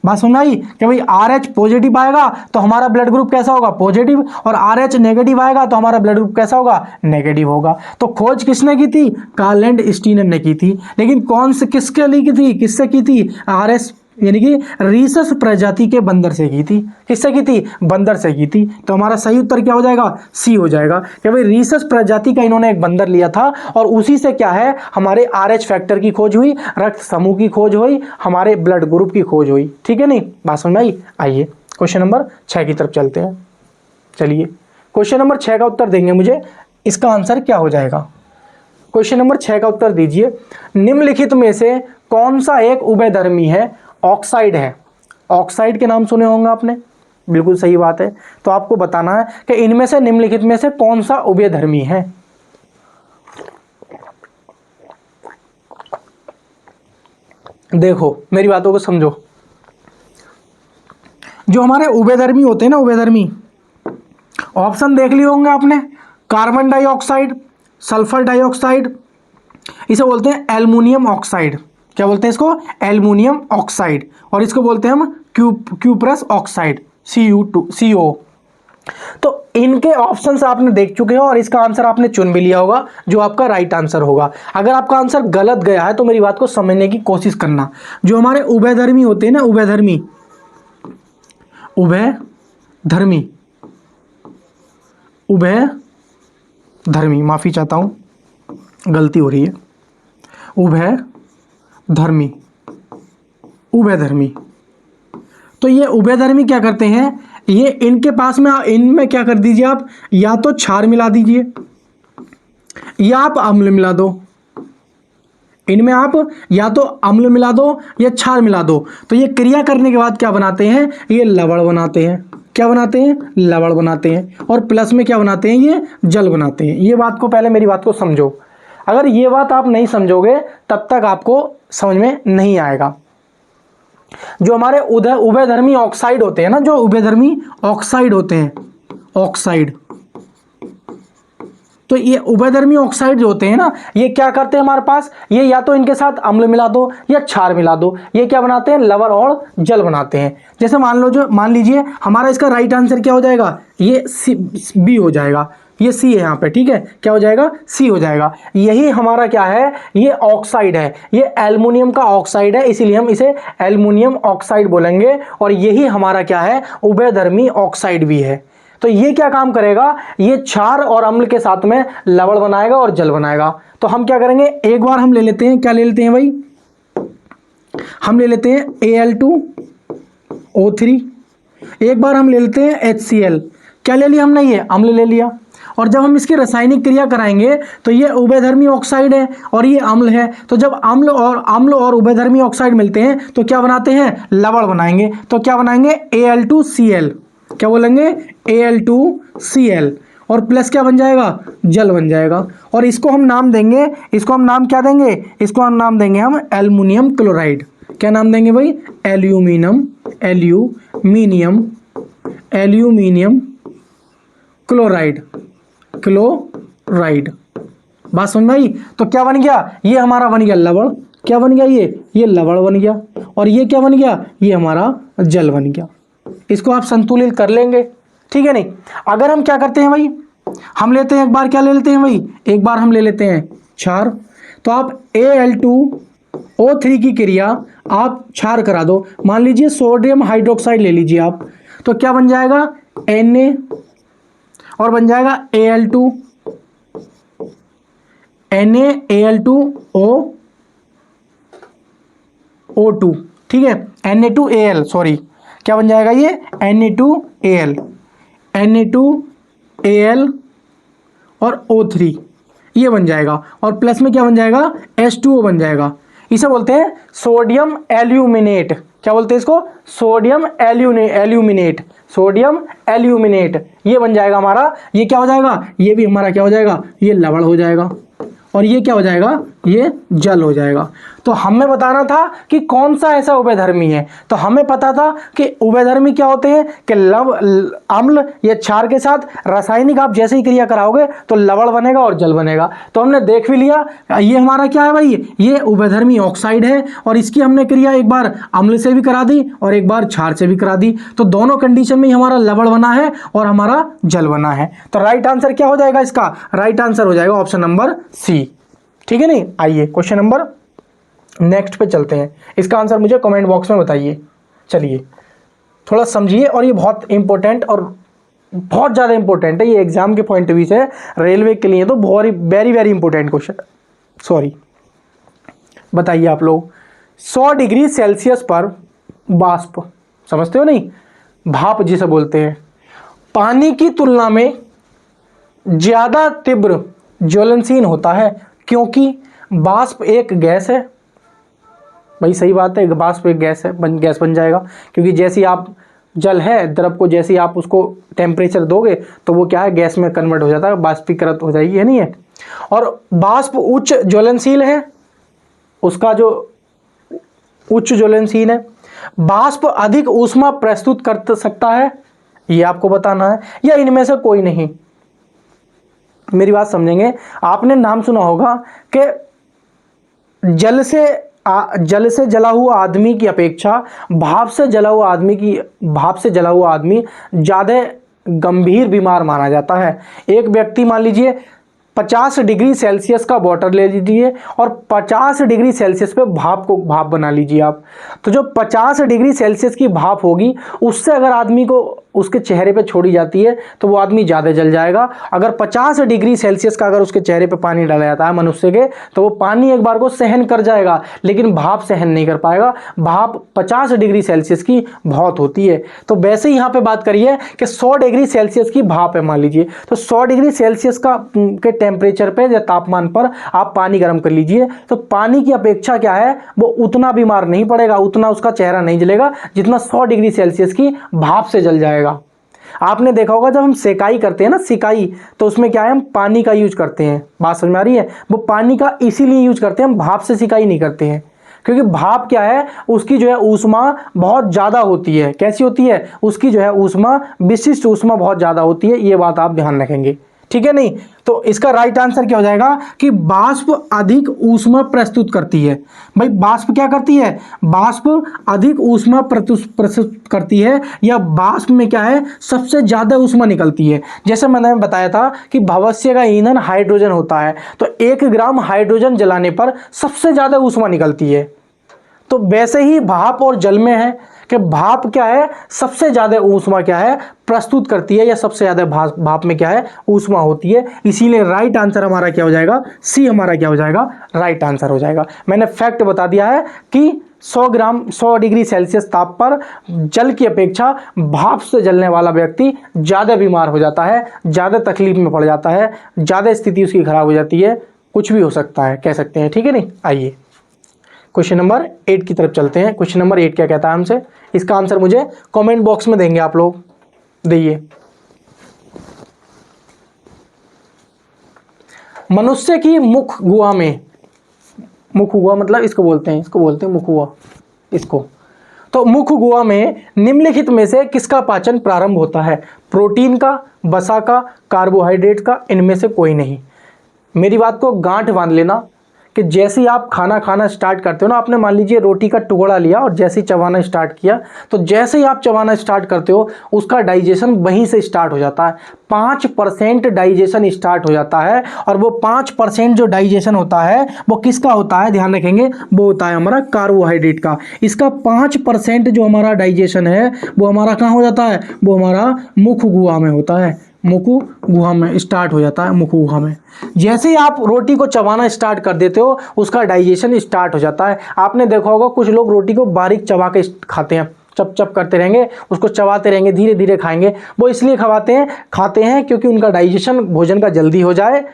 बात समझ आई कि भाई RH पॉजिटिव आएगा तो हमारा ब्लड ग्रुप कैसा होगा, पॉजिटिव, और RH नेगेटिव आएगा तो हमारा ब्लड ग्रुप कैसा होगा, नेगेटिव होगा। तो खोज किसने की थी, कार्ल एंड स्टीनर ने की थी। लेकिन कौन से किसके लिए की थी, किससे की थी, RS यानी कि रीसस प्रजाति के बंदर से की थी। किससे की थी, बंदर से की थी। तो हमारा सही उत्तर क्या हो जाएगा, सी हो जाएगा कि भाई रीसस प्रजाति का इन्होंने एक बंदर लिया था और उसी से क्या है हमारे RH फैक्टर की खोज हुई, रक्त समूह की खोज हुई, हमारे ब्लड ग्रुप की खोज हुई। ठीक है नहीं, बात समझ में आई। आइए क्वेश्चन नंबर 6 की तरफ चलते हैं। चलिए क्वेश्चन नंबर 6 का उत्तर देंगे मुझे, इसका आंसर क्या हो जाएगा। क्वेश्चन नंबर 6 का उत्तर दीजिए, निम्नलिखित में से कौन सा एक उभयधर्मी है, ऑक्साइड है। ऑक्साइड के नाम सुने होंगे आपने, बिल्कुल सही बात है। तो आपको बताना है कि इनमें से निम्नलिखित में से कौन सा उभयधर्मी है। देखो मेरी बातों को समझो, जो हमारे उभयधर्मी होते हैं ना, उभयधर्मी, ऑप्शन देख लिए होंगे आपने, कार्बन डाइऑक्साइड, सल्फर डाइऑक्साइड, इसे बोलते हैं एल्युमिनियम ऑक्साइड। क्या बोलते हैं इसको, एल्युमिनियम ऑक्साइड, और इसको बोलते हैं हम क्यूप्रस ऑक्साइड, CO। तो इनके ऑप्शंस आपने देख चुके हो और इसका आंसर आपने चुन भी लिया होगा जो आपका राइट आंसर होगा। अगर आपका आंसर गलत गया है तो मेरी बात को समझने की कोशिश करना। जो हमारे उभयधर्मी होते हैं ना, उभयधर्मी, उभयधर्मी, उभयधर्मी, माफी चाहता हूं गलती हो रही है, उभयधर्मी, उभयधर्मी। तो ये उभयधर्मी क्या करते हैं, ये इनके पास में, इनमें क्या कर दीजिए आप, या तो क्षार मिला दीजिए या आप अम्ल मिला दो। इनमें आप या तो अम्ल मिला दो या क्षार मिला दो। तो ये क्रिया करने के बाद क्या बनाते हैं, ये लवण बनाते हैं। क्या बनाते हैं, लवण बनाते हैं। और प्लस में क्या बनाते हैं, ये जल बनाते हैं। ये बात को पहले मेरी बात को समझो, अगर ये बात आप नहीं समझोगे तब तक आपको समझ में नहीं आएगा। जो हमारे उभयधर्मी ऑक्साइड होते हैं ना, जो उभयधर्मी ऑक्साइड होते हैं, ऑक्साइड, तो ये उभयधर्मी ऑक्साइड जो होते हैं ना, ये क्या करते हैं हमारे पास, ये या तो इनके साथ अम्ल मिला दो या क्षार मिला दो। ये क्या बनाते हैं, लवण और जल बनाते हैं। जैसे मान लीजिए हमारा इसका राइट आंसर क्या हो जाएगा, ये बी हो जाएगा, ये सी है यहाँ पे। ठीक है, क्या हो जाएगा, सी हो जाएगा। यही हमारा क्या है, ये ऑक्साइड है, ये एल्युमिनियम का ऑक्साइड है, इसीलिए हम इसे एल्युमिनियम ऑक्साइड बोलेंगे। और यही हमारा क्या है, उभयधर्मी ऑक्साइड भी है। तो ये क्या काम करेगा, ये क्षार और अम्ल के साथ में लवण बनाएगा और जल बनाएगा। तो हम क्या करेंगे, एक बार हम ले लेते हैं, क्या ले लेते हैं भाई, हम ले लेते हैं Al2O3, एक बार हम ले लेते हैं HCl। क्या ले लिया हमने, ये अम्ल ले लिया। और जब हम इसकी रासायनिक क्रिया कराएंगे तो ये उभयधर्मी ऑक्साइड है और ये अम्ल है। तो जब अम्ल और उभयधर्मी ऑक्साइड मिलते हैं तो क्या बनाते हैं, लवण बनाएंगे। तो क्या बनाएंगे, Al2Cl। क्या बोलेंगे, Al2Cl, और प्लस क्या बन जाएगा, जल बन जाएगा। और इसको हम नाम देंगे, इसको हम नाम क्या देंगे, इसको हम नाम देंगे हम एल्युमिनियम क्लोराइड। क्या नाम देंगे भाई, एल्यूमिनियम क्लोराइड, क्लोराइड। बात समझ में आई। तो क्या बन गया, ये हमारा बन गया लवण। क्या बन गया, ये लवण बन गया। और ये क्या बन गया, ये हमारा जल बन गया। इसको आप संतुलित कर लेंगे। ठीक है नहीं, अगर हम क्या करते हैं भाई, हम लेते हैं एक बार, क्या ले लेते हैं भाई, एक बार हम ले लेते हैं क्षार। तो आप Al2O3 की क्रिया आप क्षार करा दो। मान लीजिए सोडियम हाइड्रोक्साइड ले लीजिए आप, तो क्या बन जाएगा, Na, और बन जाएगा Al2O2। ठीक है, Na2Al, सॉरी, क्या बन जाएगा ये, Na2Al और O3, ये बन जाएगा। और प्लस में क्या बन जाएगा, H2O बन जाएगा। इसे बोलते हैं सोडियम एल्यूमिनेट। क्या बोलते हैं इसको, सोडियम एल्यूमिनेट, ये बन जाएगा हमारा। ये क्या हो जाएगा, ये भी हमारा क्या हो जाएगा, ये लवण हो जाएगा। और ये क्या हो जाएगा, ये जल हो जाएगा। तो हमें बताना था कि कौन सा ऐसा उभयधर्मी है। तो हमें पता था कि उभयधर्मी क्या होते हैं कि अम्ल या क्षार के साथ रासायनिक आप जैसे ही क्रिया कराओगे तो लवण बनेगा और जल बनेगा। तो हमने देख भी लिया, ये हमारा क्या है भाई, ये उभयधर्मी ऑक्साइड है और इसकी हमने क्रिया एक बार अम्ल से भी करा दी और एक बार क्षार से भी करा दी। तो दोनों कंडीशन में ही हमारा लवण बना है और हमारा जल बना है। तो राइट आंसर क्या हो जाएगा इसका, राइट आंसर हो जाएगा ऑप्शन नंबर सी। ठीक है नहीं, आइए क्वेश्चन नंबर नेक्स्ट पे चलते हैं। इसका आंसर मुझे कमेंट बॉक्स में बताइए। चलिए थोड़ा समझिए, और ये बहुत इंपॉर्टेंट और बहुत ज़्यादा इंपॉर्टेंट है, ये एग्जाम के पॉइंट ऑफ व्यू से रेलवे के लिए तो बहुत very very important question. Sorry, बताइए आप लोग, 100 डिग्री सेल्सियस पर बाष्प, समझते हो नहीं, भाप जिसे बोलते हैं, पानी की तुलना में ज़्यादा तीव्र ज्वलनशील होता है क्योंकि बाष्प एक गैस है। भाई सही बात है, बाष्प एक गैस है, गैस बन जाएगा, क्योंकि जैसे ही आप जल है द्रव को, जैसे ही आप उसको टेम्परेचर दोगे तो वो क्या है, गैस में कन्वर्ट हो जाता है, बाष्पीकृत हो जाएगी, है नहीं है। और बाष्प उच्च ज्वलनशील है, उसका जो उच्च ज्वलनशील है। बाष्प अधिक ऊष्मा प्रस्तुत कर सकता है, ये आपको बताना है, या इनमें से कोई नहीं। मेरी बात समझेंगे, आपने नाम सुना होगा कि जल से जला हुआ आदमी की अपेक्षा भाप से जला हुआ आदमी ज़्यादा गंभीर बीमार माना जाता है। एक व्यक्ति मान लीजिए 50 डिग्री सेल्सियस का वाटर ले लीजिए और 50 डिग्री सेल्सियस पे भाप बना लीजिए आप। तो जो 50 डिग्री सेल्सियस की भाप होगी उससे अगर आदमी को उसके चेहरे पे छोड़ी जाती है तो वो आदमी ज़्यादा जल जाएगा। अगर 50 डिग्री सेल्सियस का अगर उसके चेहरे पे पानी डाला जाता है मनुष्य के, तो वो पानी एक बार को सहन कर जाएगा, लेकिन भाप सहन नहीं कर पाएगा। भाप 50 डिग्री सेल्सियस की बहुत होती है। तो वैसे ही यहाँ पे बात करिए कि 100 डिग्री सेल्सियस की भाप है मान लीजिए, तो 100 डिग्री सेल्सियस के टेम्परेचर पे या तापमान पर आप पानी गर्म कर लीजिए, तो पानी की अपेक्षा क्या है, वो उतना बीमार नहीं पड़ेगा, उतना उसका चेहरा नहीं जलेगा जितना 100 डिग्री सेल्सियस की भाप से जल जाएगा। आपने देखा होगा जब हम सेकाई करते हैं ना, सिकाई, तो उसमें क्या है, हम पानी का यूज करते हैं। बात समझ में आ रही है, वो पानी का इसीलिए यूज करते हैं, हम भाप से सिकाई नहीं करते हैं, क्योंकि भाप क्या है, उसकी जो है ऊष्मा बहुत ज़्यादा होती है। कैसी होती है, उसकी जो है ऊष्मा, विशिष्ट ऊष्मा बहुत ज़्यादा होती है, ये बात आप ध्यान रखेंगे। ठीक है नहीं, तो इसका राइट आंसर क्या हो जाएगा कि बाष्प अधिक ऊष्मा प्रस्तुत करती है। भाई बाष्प क्या करती है, बाष्प अधिक ऊष्मा प्रस्तुत करती है, या बाष्प में क्या है, सबसे ज्यादा ऊष्मा निकलती है। जैसे मैंने बताया था कि भविष्य का ईंधन हाइड्रोजन होता है, तो 1 ग्राम हाइड्रोजन जलाने पर सबसे ज्यादा ऊष्मा निकलती है। तो वैसे ही भाप और जल में है कि भाप क्या है, सबसे ज़्यादा ऊष्मा क्या है प्रस्तुत करती है, या सबसे ज़्यादा भाप में क्या है, ऊष्मा होती है। इसीलिए राइट आंसर हमारा क्या हो जाएगा, सी हमारा क्या हो जाएगा, राइट आंसर हो जाएगा। मैंने फैक्ट बता दिया है कि 100 डिग्री सेल्सियस ताप पर जल की अपेक्षा भाप से जलने वाला व्यक्ति ज़्यादा बीमार हो जाता है, ज़्यादा तकलीफ में पड़ जाता है, ज़्यादा स्थिति उसकी खराब हो जाती है, कुछ भी हो सकता है, कह सकते हैं। ठीक है नहीं, आइए क्वेश्चन नंबर 8 की तरफ चलते हैं। क्वेश्चन नंबर 8 क्या कहता है हमसे, इसका आंसर मुझे कमेंट बॉक्स में देंगे आप लोग, देखिए। मनुष्य की मुख गुहा में, मुख गुहा मतलब इसको बोलते हैं मुख गुहा, इसको। तो मुख गुहा में निम्नलिखित में से किसका पाचन प्रारंभ होता है, प्रोटीन का, वसा का, कार्बोहाइड्रेट का, इनमें से कोई नहीं। मेरी बात को गांठ बांध लेना कि जैसे ही आप खाना खाना स्टार्ट करते हो ना, आपने मान लीजिए रोटी का टुकड़ा लिया और जैसे ही चबाना स्टार्ट किया, तो जैसे ही आप चबाना स्टार्ट करते हो उसका डाइजेशन वहीं से स्टार्ट हो जाता है। 5% डाइजेशन स्टार्ट हो जाता है, और वो 5% जो डाइजेशन होता है वो किसका होता है, ध्यान रखेंगे, वो होता है हमारा कार्बोहाइड्रेट का। इसका 5% जो हमारा डाइजेशन है वो हमारा कहाँ हो जाता है, वो हमारा मुख गुहा में होता है, मुख गुहा में स्टार्ट हो जाता है, मुख गुहा में। जैसे ही आप रोटी को चबाना स्टार्ट कर देते हो उसका डाइजेशन स्टार्ट हो जाता है। आपने देखा होगा कुछ लोग रोटी को बारीक चबा के खाते हैं, चप चप करते रहेंगे, उसको चबाते रहेंगे, धीरे धीरे खाएंगे। वो इसलिए खाते हैं क्योंकि उनका डाइजेशन भोजन का जल्दी हो जाए।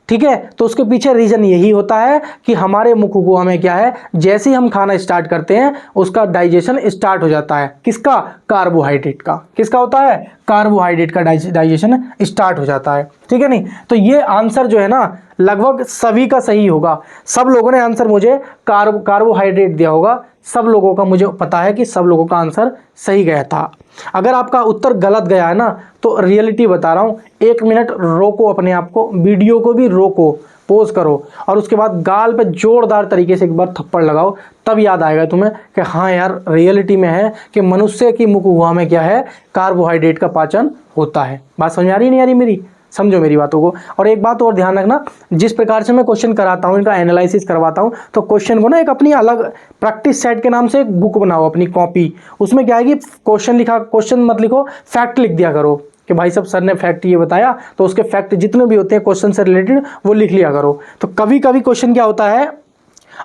ठीक है, तो उसके पीछे रीजन यही होता है कि हमारे मुख गुहा में क्या है, जैसे ही हम खाना स्टार्ट करते हैं उसका डाइजेशन स्टार्ट हो जाता है। किसका, कार्बोहाइड्रेट का। किसका होता है, कार्बोहाइड्रेट का डाइजेशन स्टार्ट हो जाता है। ठीक है नहीं, तो ये आंसर जो है ना, लगभग सभी का सही होगा। सब लोगों ने आंसर मुझे कार्बोहाइड्रेट दिया होगा। सब लोगों का मुझे पता है कि सब लोगों का आंसर सही गया था। अगर आपका उत्तर गलत गया है ना, तो रियलिटी बता रहा हूँ, 1 मिनट रोको अपने आप को, वीडियो को भी रोको, पोज करो और उसके बाद गाल पे जोरदार तरीके से एक बार थप्पड़ लगाओ, तब याद आएगा तुम्हें कि हाँ यार, रियलिटी में है कि मनुष्य की मुख गुहा में क्या है, कार्बोहाइड्रेट का पाचन होता है। बात समझ आ रही नहीं आ रही मेरी? समझो मेरी बातों को। और एक बात और ध्यान रखना, जिस प्रकार से मैं क्वेश्चन कराता हूँ, इनका एनालिसिस करवाता हूँ, तो क्वेश्चन को ना एक अपनी अलग प्रैक्टिस सेट के नाम से एक बुक बनाओ, अपनी कॉपी। उसमें क्या है कि क्वेश्चन मत लिखो, फैक्ट लिख दिया करो कि भाई साहब सर ने फैक्ट ये बताया, तो उसके फैक्ट जितने भी होते हैं क्वेश्चन से रिलेटेड वो लिख लिया करो। तो कभी कभी क्वेश्चन क्या होता है,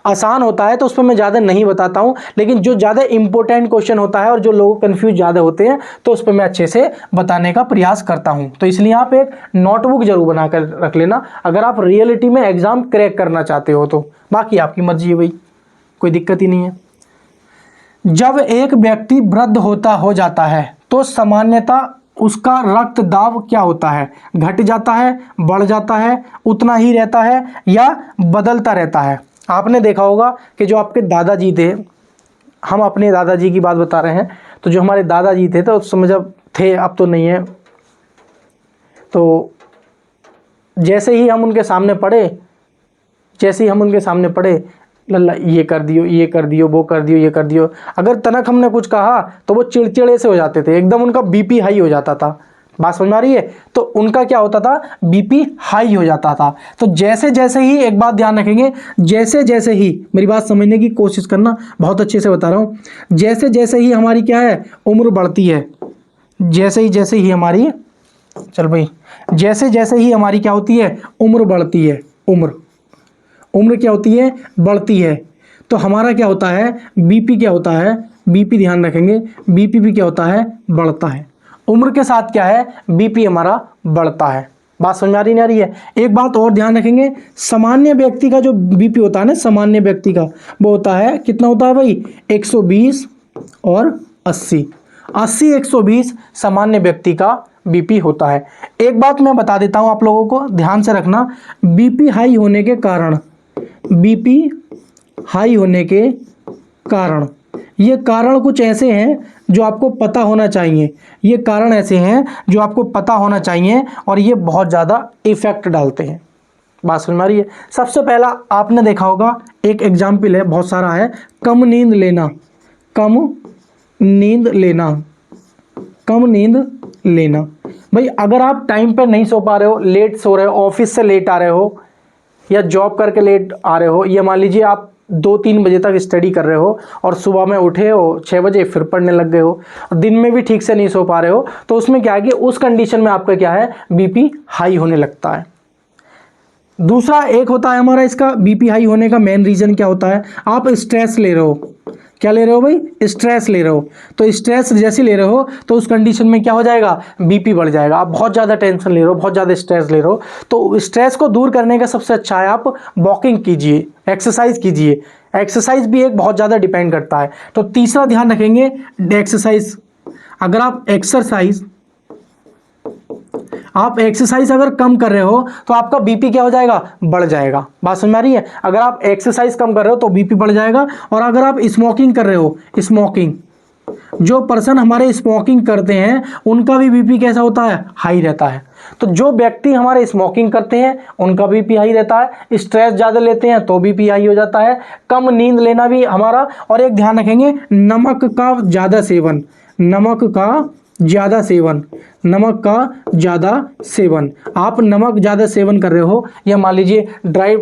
आसान होता है, तो उस पर मैं ज़्यादा नहीं बताता हूँ, लेकिन जो ज़्यादा इंपॉर्टेंट क्वेश्चन होता है और जो लोग कंफ्यूज ज़्यादा होते हैं, तो उस पर मैं अच्छे से बताने का प्रयास करता हूँ। तो इसलिए आप एक नोटबुक जरूर बना कर रख लेना अगर आप रियलिटी में एग्जाम क्रैक करना चाहते हो तो। बाकी आपकी मर्जी है भाई, कोई दिक्कत ही नहीं है। जब एक व्यक्ति वृद्ध हो जाता है तो सामान्यतः उसका रक्त दाब क्या होता है? घट जाता है, बढ़ जाता है, उतना ही रहता है या बदलता रहता है? आपने देखा होगा कि जो आपके दादाजी थे, हम अपने दादाजी की बात बता रहे हैं, तो जो हमारे दादाजी थे तो उस समय जब थे, अब तो नहीं है, तो जैसे ही हम उनके सामने पड़े, लल्ला ये कर दियो, ये कर दियो, वो कर दियो, ये कर दियो, अगर तनक हमने कुछ कहा तो वो चिड़चिड़े से हो जाते थे, एकदम उनका बीपी हाई हो जाता था। बात समझ में आ रही है? तो उनका क्या होता था, बीपी हाई हो जाता था। तो जैसे जैसे ही, एक बात ध्यान रखेंगे, जैसे जैसे ही, मेरी बात समझने की कोशिश करना, बहुत अच्छे से बता रहा हूँ, जैसे जैसे ही हमारी क्या है, उम्र बढ़ती है, जैसे ही हमारी, चल भाई, जैसे जैसे ही हमारी क्या होती है, उम्र बढ़ती है, उम्र क्या होती है, बढ़ती है, तो हमारा क्या होता है, बीपी क्या होता है, बीपी ध्यान रखेंगे, बीपी भी क्या होता है, बढ़ता है। उम्र के साथ क्या है, बीपी हमारा बढ़ता है। बात समझ में आ रही नहीं आ रही है? एक बात और ध्यान रखेंगे, सामान्य व्यक्ति का जो बीपी होता है ना, सामान्य व्यक्ति का वो होता है, कितना होता है भाई, 120 और 80, 120 सामान्य व्यक्ति का बीपी होता है। एक बात मैं बता देता हूं आप लोगों को, ध्यान से रखना, बीपी हाई होने के कारण, बीपी हाई होने के कारण, ये कारण कुछ ऐसे हैं जो आपको पता होना चाहिए, ये कारण ऐसे हैं जो आपको पता होना चाहिए और ये बहुत ज़्यादा इफेक्ट डालते हैं। बात समझ में आ रही है? सबसे पहला आपने देखा होगा, एक एग्जाम्पल है, बहुत सारा है, कम नींद लेना, कम नींद लेना, कम नींद लेना। भाई अगर आप टाइम पे नहीं सो पा रहे हो, लेट सो रहे हो, ऑफिस से लेट आ रहे हो या जॉब करके लेट आ रहे हो, या मान लीजिए आप 2-3 बजे तक स्टडी कर रहे हो और सुबह में उठे हो 6 बजे फिर पढ़ने लग गए हो, दिन में भी ठीक से नहीं सो पा रहे हो, तो उसमें क्या है कि उस कंडीशन में आपका क्या है, बीपी हाई होने लगता है। दूसरा एक होता है हमारा, इसका बीपी हाई होने का मेन रीज़न क्या होता है, आप स्ट्रेस ले रहे हो। क्या ले रहे हो भाई, स्ट्रेस ले रहे हो, तो स्ट्रेस जैसे ले रहे हो तो उस कंडीशन में क्या हो जाएगा, बीपी बढ़ जाएगा। आप बहुत ज़्यादा टेंशन ले रहे हो, बहुत ज़्यादा स्ट्रेस ले रहे हो, तो स्ट्रेस को दूर करने का सबसे अच्छा है आप वॉकिंग कीजिए, एक्सरसाइज कीजिए। एक्सरसाइज भी एक बहुत ज़्यादा डिपेंड करता है। तो तीसरा ध्यान रखेंगे, एक्सरसाइज। अगर आप एक्सरसाइज अगर कम कर रहे हो तो आपका बीपी क्या हो जाएगा, बढ़ जाएगा। बात समझ में आ रही है? अगर आप एक्सरसाइज कम कर रहे हो तो बीपी बढ़ जाएगा। और अगर आप स्मोकिंग कर रहे हो, स्मोकिंग, जो पर्सन हमारे स्मोकिंग करते हैं उनका भी बीपी कैसा होता है, हाई रहता है। तो जो व्यक्ति हमारे स्मोकिंग करते हैं उनका बीपी हाई रहता है, स्ट्रेस ज़्यादा लेते हैं तो बीपी हाई हो जाता है, कम नींद लेना भी हमारा। और एक ध्यान रखेंगे, नमक का ज़्यादा सेवन, नमक का ज़्यादा सेवन, नमक का ज़्यादा सेवन। आप नमक ज़्यादा सेवन कर रहे हो, या मान लीजिए ड्राई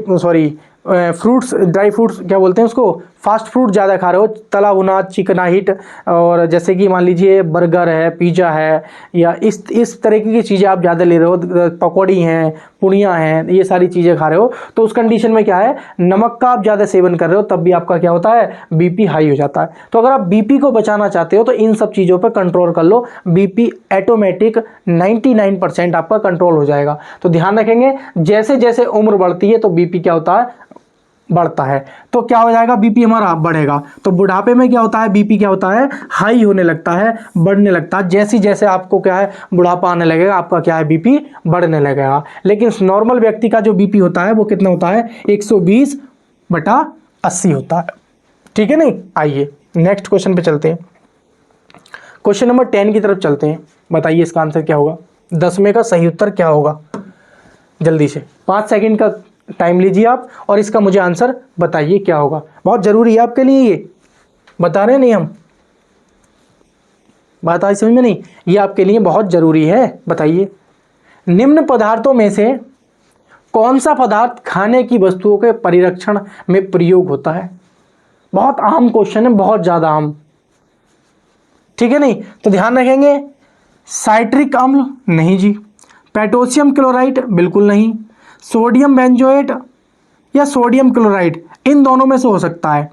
फ्रूट्स क्या बोलते हैं उसको, फास्ट फूड ज़्यादा खा रहे हो, तला भुना, चिकना हिट, और जैसे कि मान लीजिए बर्गर है, पिज़्ज़ा है, या इस तरीके की चीज़ें आप ज़्यादा ले रहे हो, पकौड़ी हैं, पुड़ियाँ हैं, ये सारी चीज़ें खा रहे हो, तो उस कंडीशन में क्या है, नमक का आप ज़्यादा सेवन कर रहे हो, तब भी आपका क्या होता है, बीपी हाई हो जाता है। तो अगर आप बीपी को बचाना चाहते हो तो इन सब चीज़ों पर कंट्रोल कर लो, बीपी ऑटोमेटिक 99% आपका कंट्रोल हो जाएगा। तो ध्यान रखेंगे, जैसे जैसे उम्र बढ़ती है तो बीपी क्या होता है, बढ़ता है। तो क्या हो जाएगा, बीपी हमारा बढ़ेगा। तो बुढ़ापे में क्या होता है, बीपी क्या होता है, हाई होने लगता है, बढ़ने लगता है। जैसे जैसे आपको क्या है बुढ़ापा आने लगेगा, आपका क्या है बीपी बढ़ने लगेगा। लेकिन नॉर्मल व्यक्ति का जो बीपी होता है वो कितना होता है, 120/80 होता है। ठीक है नहीं। आइए नेक्स्ट क्वेश्चन पे चलते हैं। क्वेश्चन नंबर 10 की तरफ चलते हैं। बताइए इसका आंसर क्या होगा, 10वें का सही उत्तर क्या होगा। जल्दी से 5 सेकंड का टाइम लीजिए आप और इसका मुझे आंसर बताइए क्या होगा। बहुत जरूरी है आपके लिए, ये बता रहे हैं नहीं हम, बात आई समझ में नहीं, ये आपके लिए बहुत जरूरी है। बताइए निम्न पदार्थों में से कौन सा पदार्थ खाने की वस्तुओं के परिरक्षण में प्रयोग होता है। बहुत आम क्वेश्चन है, बहुत ज्यादा आम। ठीक है नहीं, तो ध्यान रखेंगे। साइट्रिक अम्ल नहीं जी, पोटेशियम क्लोराइड बिल्कुल नहीं, सोडियम बेंजोएट या सोडियम क्लोराइड, इन दोनों में से हो सकता है।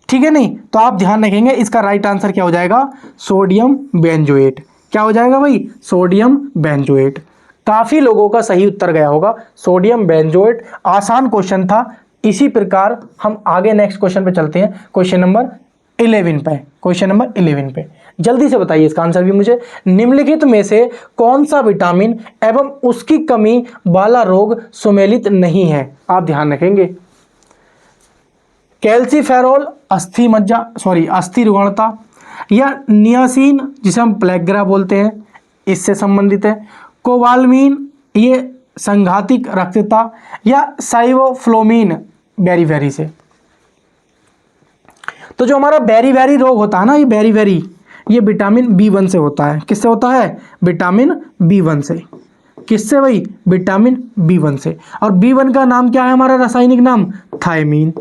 ठीक है नहीं, तो आप ध्यान रखेंगे इसका राइट आंसर क्या हो जाएगा, सोडियम बेंजोएट। क्या हो जाएगा भाई, सोडियम बेंजोएट। काफी लोगों का सही उत्तर गया होगा सोडियम बेंजोएट। आसान क्वेश्चन था। इसी प्रकार हम आगे नेक्स्ट क्वेश्चन पे चलते हैं, क्वेश्चन नंबर 11 पे। क्वेश्चन नंबर 11 पे जल्दी से बताइए इसका आंसर भी मुझे। निम्नलिखित में से कौन सा विटामिन एवं उसकी कमी वाला रोग सुमेलित नहीं है। आप ध्यान रखेंगे, कैल्सीफेरोल अस्थि मज्जा अस्थि रुग्णता, या नियासिन जिसे हम प्लेग्रा बोलते हैं इससे संबंधित है, कोबालमीन ये संघातिक रक्तता, या साइवोफ्लोमीन बेरीबेरी से। तो जो हमारा बेरीबेरी रोग होता है ना, ये बेरीबेरी ये विटामिन B1 से होता है। किससे होता है, विटामिन B1 से। किससे भाई, विटामिन B1 से। और B1 का नाम क्या है हमारा, रासायनिक नाम थायमीन।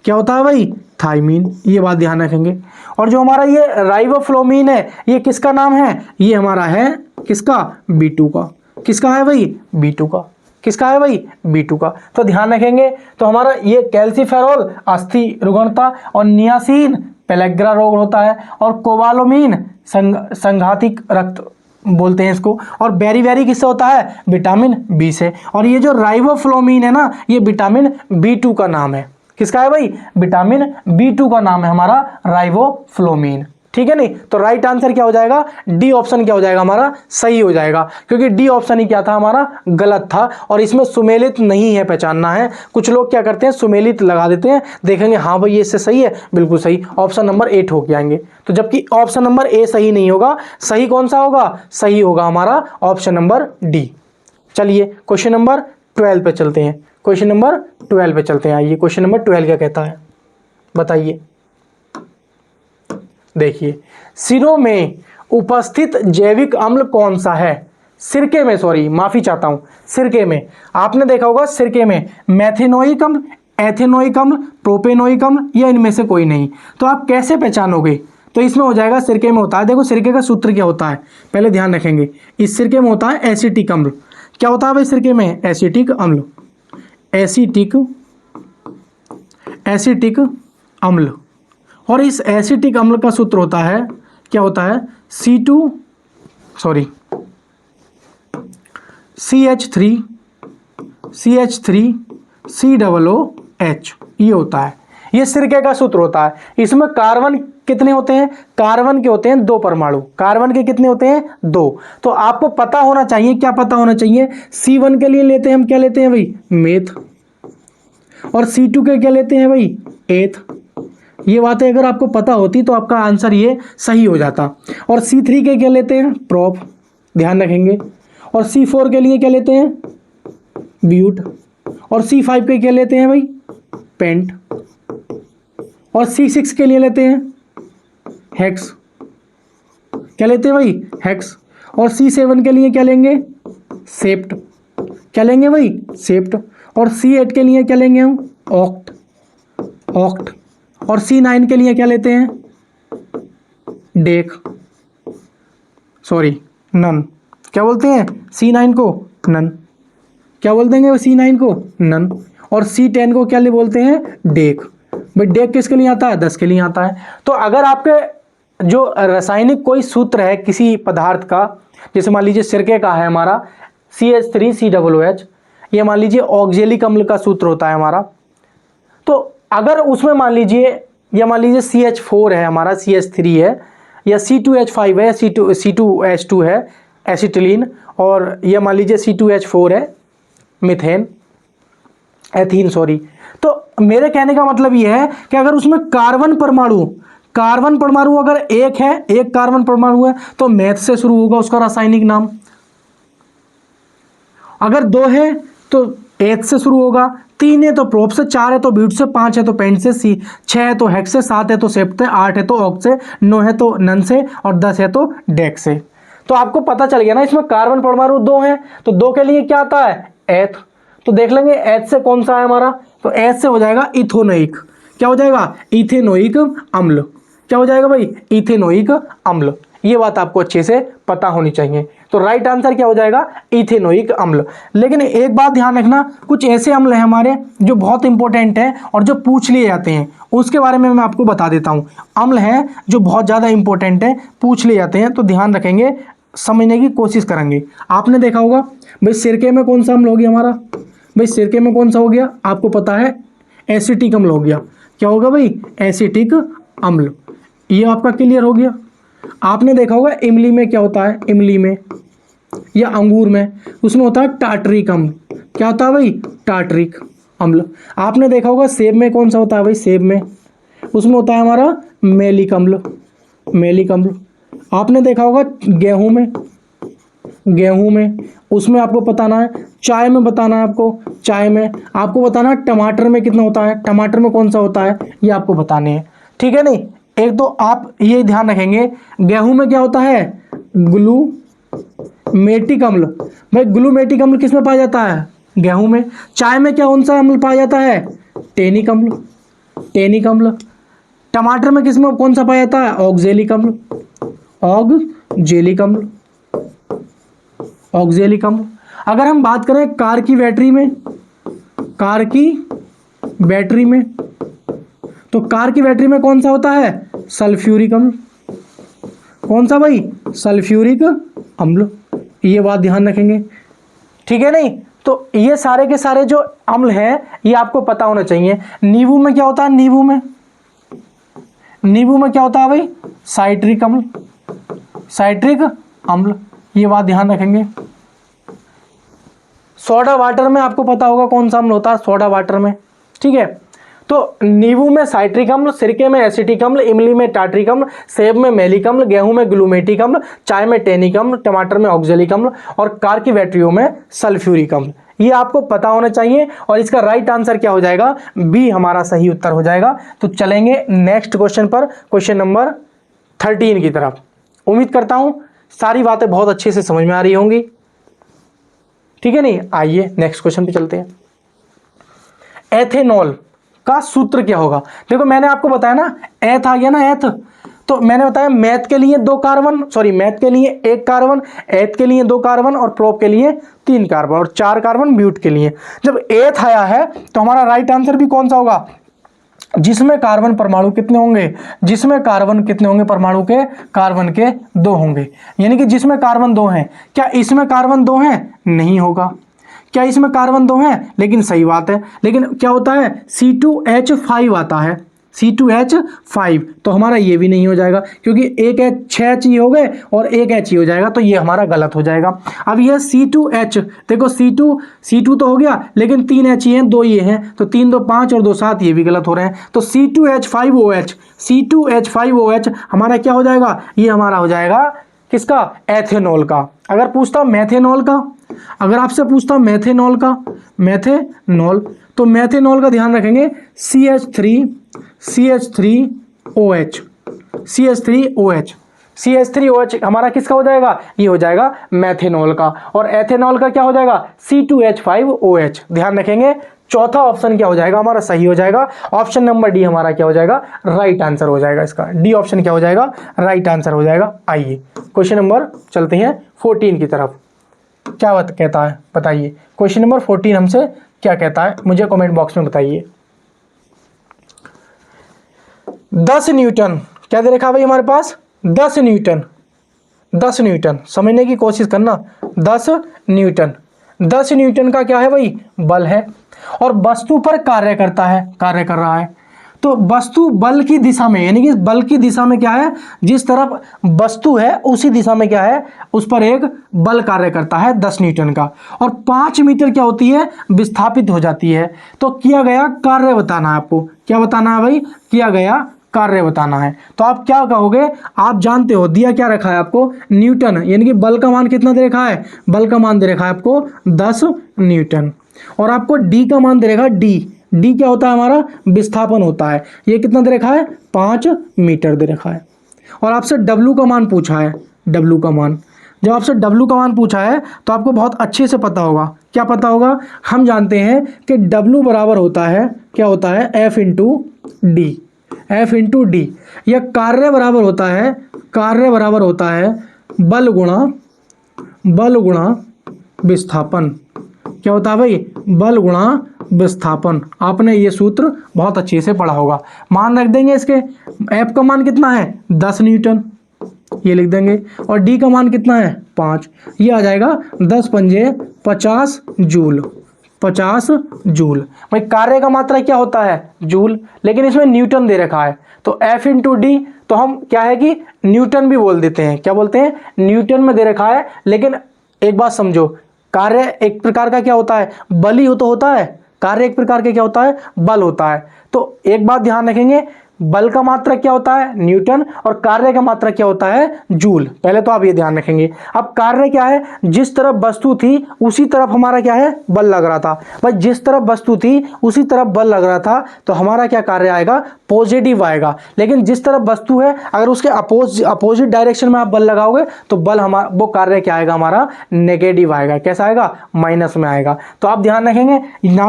क्या होता है भाई, थायमीन। ये बात ध्यान रखेंगे। और जो हमारा ये राइबोफ्लोमीन है, ये किसका नाम है, ये हमारा है किसका, B2 का। किसका है भाई, B2 का। किसका है भाई, B2 का। तो ध्यान रखेंगे। तो हमारा ये कैल्सीफेरोल अस्थि रुग्णता, और नियासिन पेलेग्रा रोग होता है, और कोबालोमीन संघातिक रक्त बोलते हैं इसको, और बेरीबेरी किससे होता है, विटामिन B से। और ये जो राइबोफ्लोमीन है ना, ये विटामिन B2 का नाम है। किसका है भाई, विटामिन B2 का नाम है हमारा राइबोफ्लोमीन। ठीक है नहीं, तो राइट आंसर क्या हो जाएगा, डी ऑप्शन क्या हो जाएगा हमारा, सही हो जाएगा। क्योंकि डी ऑप्शन ही क्या था हमारा, गलत था। और इसमें सुमेलित नहीं है, पहचानना है। कुछ लोग क्या करते हैं, सुमेलित लगा देते हैं, देखेंगे हाँ भाई ये इससे सही है, बिल्कुल सही, ऑप्शन नंबर 8 हो जाएंगे। तो जबकि ऑप्शन नंबर ए सही नहीं होगा, सही कौन सा होगा, सही होगा हमारा ऑप्शन नंबर डी। चलिए क्वेश्चन नंबर 12 पे चलते हैं। क्वेश्चन नंबर 12 पे चलते हैं। आइए क्वेश्चन नंबर 12 क्या कहता है, बताइए। देखिए, सिरों में उपस्थित जैविक अम्ल कौन सा है। सिरके में, माफी चाहता हूं, सिरके में आपने देखा होगा, सिरके में मेथेनोइक अम्ल, एथेनोइक अम्ल, प्रोपेनोइक अम्ल, या इनमें से कोई नहीं। तो आप कैसे पहचानोगे, तो इसमें हो जाएगा सिरके में होता है। देखो सिरके का सूत्र क्या होता है, पहले ध्यान रखेंगे। इस सिरके में होता है एसिटिक अम्ल। क्या होता है भाई सिरके में, एसिटिक अम्ल। एसिटिक अम्ल। और इस एसिटिक अम्ल का सूत्र होता है, क्या होता है, CH3COOH, ये होता है, ये सिरके का सूत्र होता है। इसमें कार्बन कितने होते हैं, कार्बन के होते हैं 2 परमाणु। कार्बन के कितने होते हैं, 2। तो आपको पता होना चाहिए, क्या पता होना चाहिए, C1 के लिए लेते हैं हम, क्या लेते हैं भाई, मेथ। और C2 के क्या लेते हैं भाई, एथ। ये बातें अगर आपको पता होती तो आपका आंसर ये सही हो जाता। और C3 के क्या लेते हैं, प्रोप, ध्यान रखेंगे। और C4 के लिए क्या लेते हैं, ब्यूट। और C5 के क्या लेते हैं भाई, पेंट। और C6 के लिए लेते हैं हेक्स। क्या लेते हैं भाई, हेक्स। और C7 के लिए क्या लेंगे, सेप्ट। क्या लेंगे भाई, सेप्ट। और C8 के लिए क्या लेंगे हम, ऑक्ट। और C9 के लिए क्या लेते हैं, डेक, नन। क्या बोलते हैं C9 को, नन। क्या बोलते हैं C9 को, नन। और C10 को क्या बोलते हैं, डेक। भाई डेक किसके लिए आता है, 10 के लिए आता है। तो अगर आपके जो रासायनिक कोई सूत्र है किसी पदार्थ का, जैसे मान लीजिए सिरके का है हमारा CH3COOH, ये मान लीजिए ऑक्जेलिक अम्ल का सूत्र होता है हमारा। तो अगर उसमें मान लीजिए, या मान लीजिए CH4 है हमारा, CH3 है, या C2H5 है, या C2H2 है एसिटिलीन, और या मान लीजिए C2H4 है मीथेन, एथीन सॉरी। तो मेरे कहने का मतलब यह है कि अगर उसमें कार्बन परमाणु अगर एक है, एक कार्बन परमाणु है, तो मैथ से शुरू होगा उसका रासायनिक नाम। अगर 2 है तो एच से शुरू होगा, 3 है तो प्रोप से, 4 है तो ब्यूट से, 5 है तो पेंट से, 6 है तो हेक्स से, 7 है तो सेप्ट से, 8 है तो ऑक्ट से, 9 है तो नन से, और 10 है तो डेक से। तो आपको पता चल गया ना, इसमें कार्बन परमाणु 2 हैं, तो 2 के लिए क्या आता है, एथ। तो देख लेंगे एच से कौन सा है हमारा, तो एच से हो जाएगा इथेनोइक। क्या हो जाएगा, इथेनोइक अम्ल। क्या हो जाएगा भाई, इथेनोइक अम्ल। ये बात आपको अच्छे से पता होनी चाहिए। तो राइट आंसर क्या हो जाएगा, इथेनोइक अम्ल। लेकिन एक बात ध्यान रखना, कुछ ऐसे अम्ल हैं हमारे जो बहुत इंपॉर्टेंट हैं और जो पूछ लिए जाते हैं, उसके बारे में मैं आपको बता देता हूं। अम्ल हैं जो बहुत ज़्यादा इंपॉर्टेंट है, पूछ लिए जाते हैं, तो ध्यान रखेंगे, समझने की कोशिश करेंगे। आपने देखा होगा भाई सिरके में कौन सा अम्ल हो गया हमारा, भाई सिरके में कौन सा हो गया, आपको पता है एसिटिक अम्ल हो गया। क्या होगा भाई, एसिटिक अम्ल। ये आपका क्लियर हो गया। आपने देखा होगा इमली में क्या होता है, इमली में या अंगूर में, उसमें होता है टार्टरिक अम्ल। क्या होता है भाई, टार्टरिक अम्ल। आपने देखा होगा सेब में कौन सा होता है भाई, सेब में, उसमें होता है हमारा मेलिक अम्ल, मेलिक अम्ल। आपने देखा होगा गेहूं में, गेहूं में, उसमें आपको बताना है। चाय में बताना है आपको, चाय में आपको बताना है। टमाटर में कितना होता है, टमाटर में कौन सा होता है, ये आपको बताने हैं, ठीक है। नहीं, एक तो आप ये ध्यान रखेंगे, गेहूं में क्या होता है, ग्लूमेटिक अम्ल। भाई ग्लूमेटिक अम्ल किस में पाया जाता है, गेहूं में। चाय में क्या कौन सा अम्ल पाया जाता है, टेनिक अम्ल, टेनिक अम्ल। टमाटर में किस में कौन सा पाया जाता है, ऑक्जेलिक अम्ल, ऑक्जेलिक अम्ल, ऑक्जेलिक अम्ल। अगर हम बात करें कार की बैटरी में, कार की बैटरी में, तो कार की बैटरी में कौन सा होता है, सल्फ्यूरिक अम्ल। कौन सा भाई, सल्फ्यूरिक अम्ल। ये बात ध्यान रखेंगे, ठीक है। नहीं, तो ये सारे के सारे जो अम्ल हैं ये आपको पता होना चाहिए। नींबू में क्या होता है, नींबू में, नींबू में क्या होता है भाई, साइट्रिक अम्ल, साइट्रिक अम्ल। ये बात ध्यान रखेंगे। सोडा वाटर में आपको पता होगा कौन सा अम्ल होता है, सोडा वाटर में, ठीक है। तो नींबू में साइट्रिक अम्ल, सिरके में एसिटिक अम्ल, इमली में टार्टरिक अम्ल, सेब में मेलिक अम्ल, गेहूं में ग्लूमेटिक अम्ल, चाय में टेनिक अम्ल, टमाटर में ऑक्जेलिक अम्ल, और कार की बैटरियों में सल्फ्यूरिक अम्ल। ये आपको पता होना चाहिए। और इसका राइट आंसर क्या हो जाएगा, बी हमारा सही उत्तर हो जाएगा। तो चलेंगे नेक्स्ट क्वेश्चन पर, क्वेश्चन नंबर 13 की तरफ। उम्मीद करता हूं सारी बातें बहुत अच्छे से समझ में आ रही होंगी, ठीक है। नहीं, आइए नेक्स्ट क्वेश्चन पे चलते हैं। एथेनॉल का सूत्र क्या होगा। देखो मैंने आपको बताया ना, एथ आ गया ना, एथ। तो मैंने बताया मैथ के लिए 2 कार्बन, सॉरी मैथ के लिए 1 कार्बन, एथ के लिए 2 कार्बन, और प्रोप के लिए 3 कार्बन, और 4 कार्बन ब्यूट के लिए। जब एथ आया है तो हमारा राइट आंसर भी कौन सा होगा, जिसमें कार्बन परमाणु कितने होंगे, जिसमें कार्बन कितने होंगे, परमाणु के, कार्बन के 2 होंगे। यानी कि जिसमें कार्बन 2 हैं। क्या इसमें कार्बन 2 हैं, नहीं होगा। क्या इसमें कार्बन 2 हैं, लेकिन सही बात है, लेकिन क्या होता है, C2H5 आता है, C2H5। तो हमारा ये भी नहीं हो जाएगा, क्योंकि एक H 6 H ही हो गए और एक H ही हो जाएगा, तो ये हमारा गलत हो जाएगा। अब ये C2H, देखो C2 तो हो गया, लेकिन 3 H ही हैं, 2 ये हैं, तो 3 2 5 और 2 7, ये भी गलत हो रहे हैं। तो C2H5OH, C2H5OH हमारा क्या हो जाएगा, ये हमारा हो जाएगा किसका, एथेनॉल का। अगर पूछता मैथेनॉल का, अगर आपसे पूछता मैथेनॉल का, मैथेनॉल, तो मैथेनॉल का ध्यान रखेंगे CH3OH, CH3OH, CH3OH हमारा किसका हो जाएगा, ये हो जाएगा मैथेनॉल का। और एथेनॉल का क्या हो जाएगा, C2H5OH। ध्यान रखेंगे, चौथा ऑप्शन क्या हो जाएगा हमारा, सही हो जाएगा। ऑप्शन नंबर डी हमारा क्या हो जाएगा, राइट आंसर हो जाएगा। इसका डी ऑप्शन क्या हो जाएगा, राइट आंसर हो जाएगा। आइए क्वेश्चन नंबर चलते हैं 14 की तरफ। क्या बात कहता है बताइए, क्वेश्चन नंबर 14 हमसे क्या कहता है, मुझे कमेंट बॉक्स में बताइए। 10 न्यूटन, क्या दे रखा भाई हमारे पास, 10 न्यूटन, 10 न्यूटन, समझने की कोशिश करना। 10 न्यूटन 10 न्यूटन का क्या है भाई, बल है, और वस्तु पर कार्य करता है, कार्य कर रहा है। तो वस्तु बल की दिशा में, यानी कि बल की दिशा में क्या है, जिस तरफ वस्तु है उसी दिशा में क्या है, उस पर एक बल कार्य करता है 10 न्यूटन का, और 5 मीटर क्या होती है, विस्थापित हो जाती है। तो किया गया कार्य बताना है आपको, क्या बताना है भाई, किया गया कार्य बताना है। तो आप क्या कहोगे, आप जानते हो दिया क्या रखा है आपको, न्यूटन, यानी कि बल का मान कितना दे रखा है, बल का मान दे रखा है आपको 10 न्यूटन, और आपको डी का मान दे रखा है, डी क्या होता है हमारा, विस्थापन होता है। ये कितना दे रखा है, 5 मीटर दे रखा है। और आपसे डब्लू का मान पूछा है, डब्लू का मान, जब आपसे डब्लू का मान पूछा है तो आपको बहुत अच्छे से पता होगा, क्या पता होगा, हम जानते हैं कि डब्लू बराबर होता है, क्या होता है, F into D, F into D. यह कार्य बराबर होता है, कार्य बराबर होता है बल गुणा विस्थापन। क्या होता है भाई, बल गुणा विस्थापन। आपने ये सूत्र बहुत अच्छे से पढ़ा होगा। मान रख देंगे इसके, एफ का मान कितना है, 10 न्यूटन, ये लिख देंगे, और डी का मान कितना है, 5, ये आ जाएगा 10 पंजे 50 जूल, 50 जूल। भाई कार्य का मात्रा क्या होता है, जूल, लेकिन इसमें न्यूटन दे रखा है, तो एफ इंटू डी, तो हम क्या है कि न्यूटन भी बोल देते हैं, क्या बोलते हैं, न्यूटन में दे रखा है। लेकिन एक बात समझो, कार्य एक प्रकार का क्या होता है, बल ही तो होता है, कार्य एक प्रकार के क्या होता है, बल होता है। तो एक बात ध्यान रखेंगे, बल का मात्रा क्या होता है, न्यूटन, और कार्य का मात्रा क्या होता है, जूल। पहले तो आप ये ध्यान रखेंगे। अब कार्य क्या है, जिस तरफ वस्तु थी उसी तरफ हमारा क्या है, बल लग रहा था। भाई जिस तरफ वस्तु थी उसी तरफ बल लग रहा था, तो हमारा क्या कार्य आएगा, पॉजिटिव आएगा। लेकिन जिस तरफ वस्तु है, अगर उसके अपोजिट डायरेक्शन में आप बल लगाओगे तो बल हमारा, वो कार्य क्या आएगा, हमारा नेगेटिव आएगा। कैसा आएगा, माइनस में आएगा। तो आप ध्यान रखेंगे, ना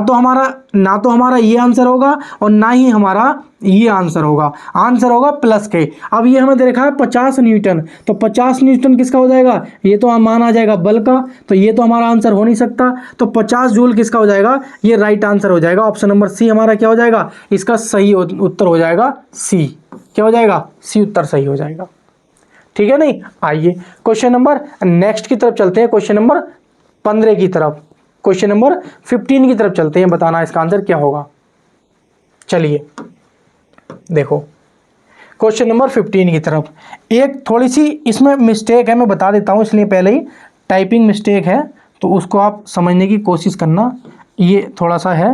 तो हमारा ये आंसर होगा और ना ही हमारा ये आंसर होगा, आंसर होगा प्लस के। अब ये हमें दे रखा है 50 न्यूटन, तो 50 न्यूटन किसका हो जाएगा, ये तो मान आ जाएगा बल का, तो ये तो हमारा आंसर हो नहीं सकता। तो 50 जूल किसका हो जाएगा, ये राइट आंसर हो जाएगा। ऑप्शन नंबर सी हमारा क्या हो जाएगा, इसका सही उत्तर हो जाएगा सी। क्या हो जाएगा, सी उत्तर सही हो जाएगा। ठीक है, नहीं, आइए क्वेश्चन नंबर नेक्स्ट की तरफ चलते हैं, क्वेश्चन नंबर 15 की तरफ, क्वेश्चन नंबर 15 की तरफ चलते हैं, बताना इसका आंसर क्या होगा। चलिए देखो क्वेश्चन नंबर 15 की तरफ, एक थोड़ी सी इसमें मिस्टेक है, मैं बता देता हूँ, इसलिए पहले ही टाइपिंग मिस्टेक है, तो उसको आप समझने की कोशिश करना। ये थोड़ा सा है,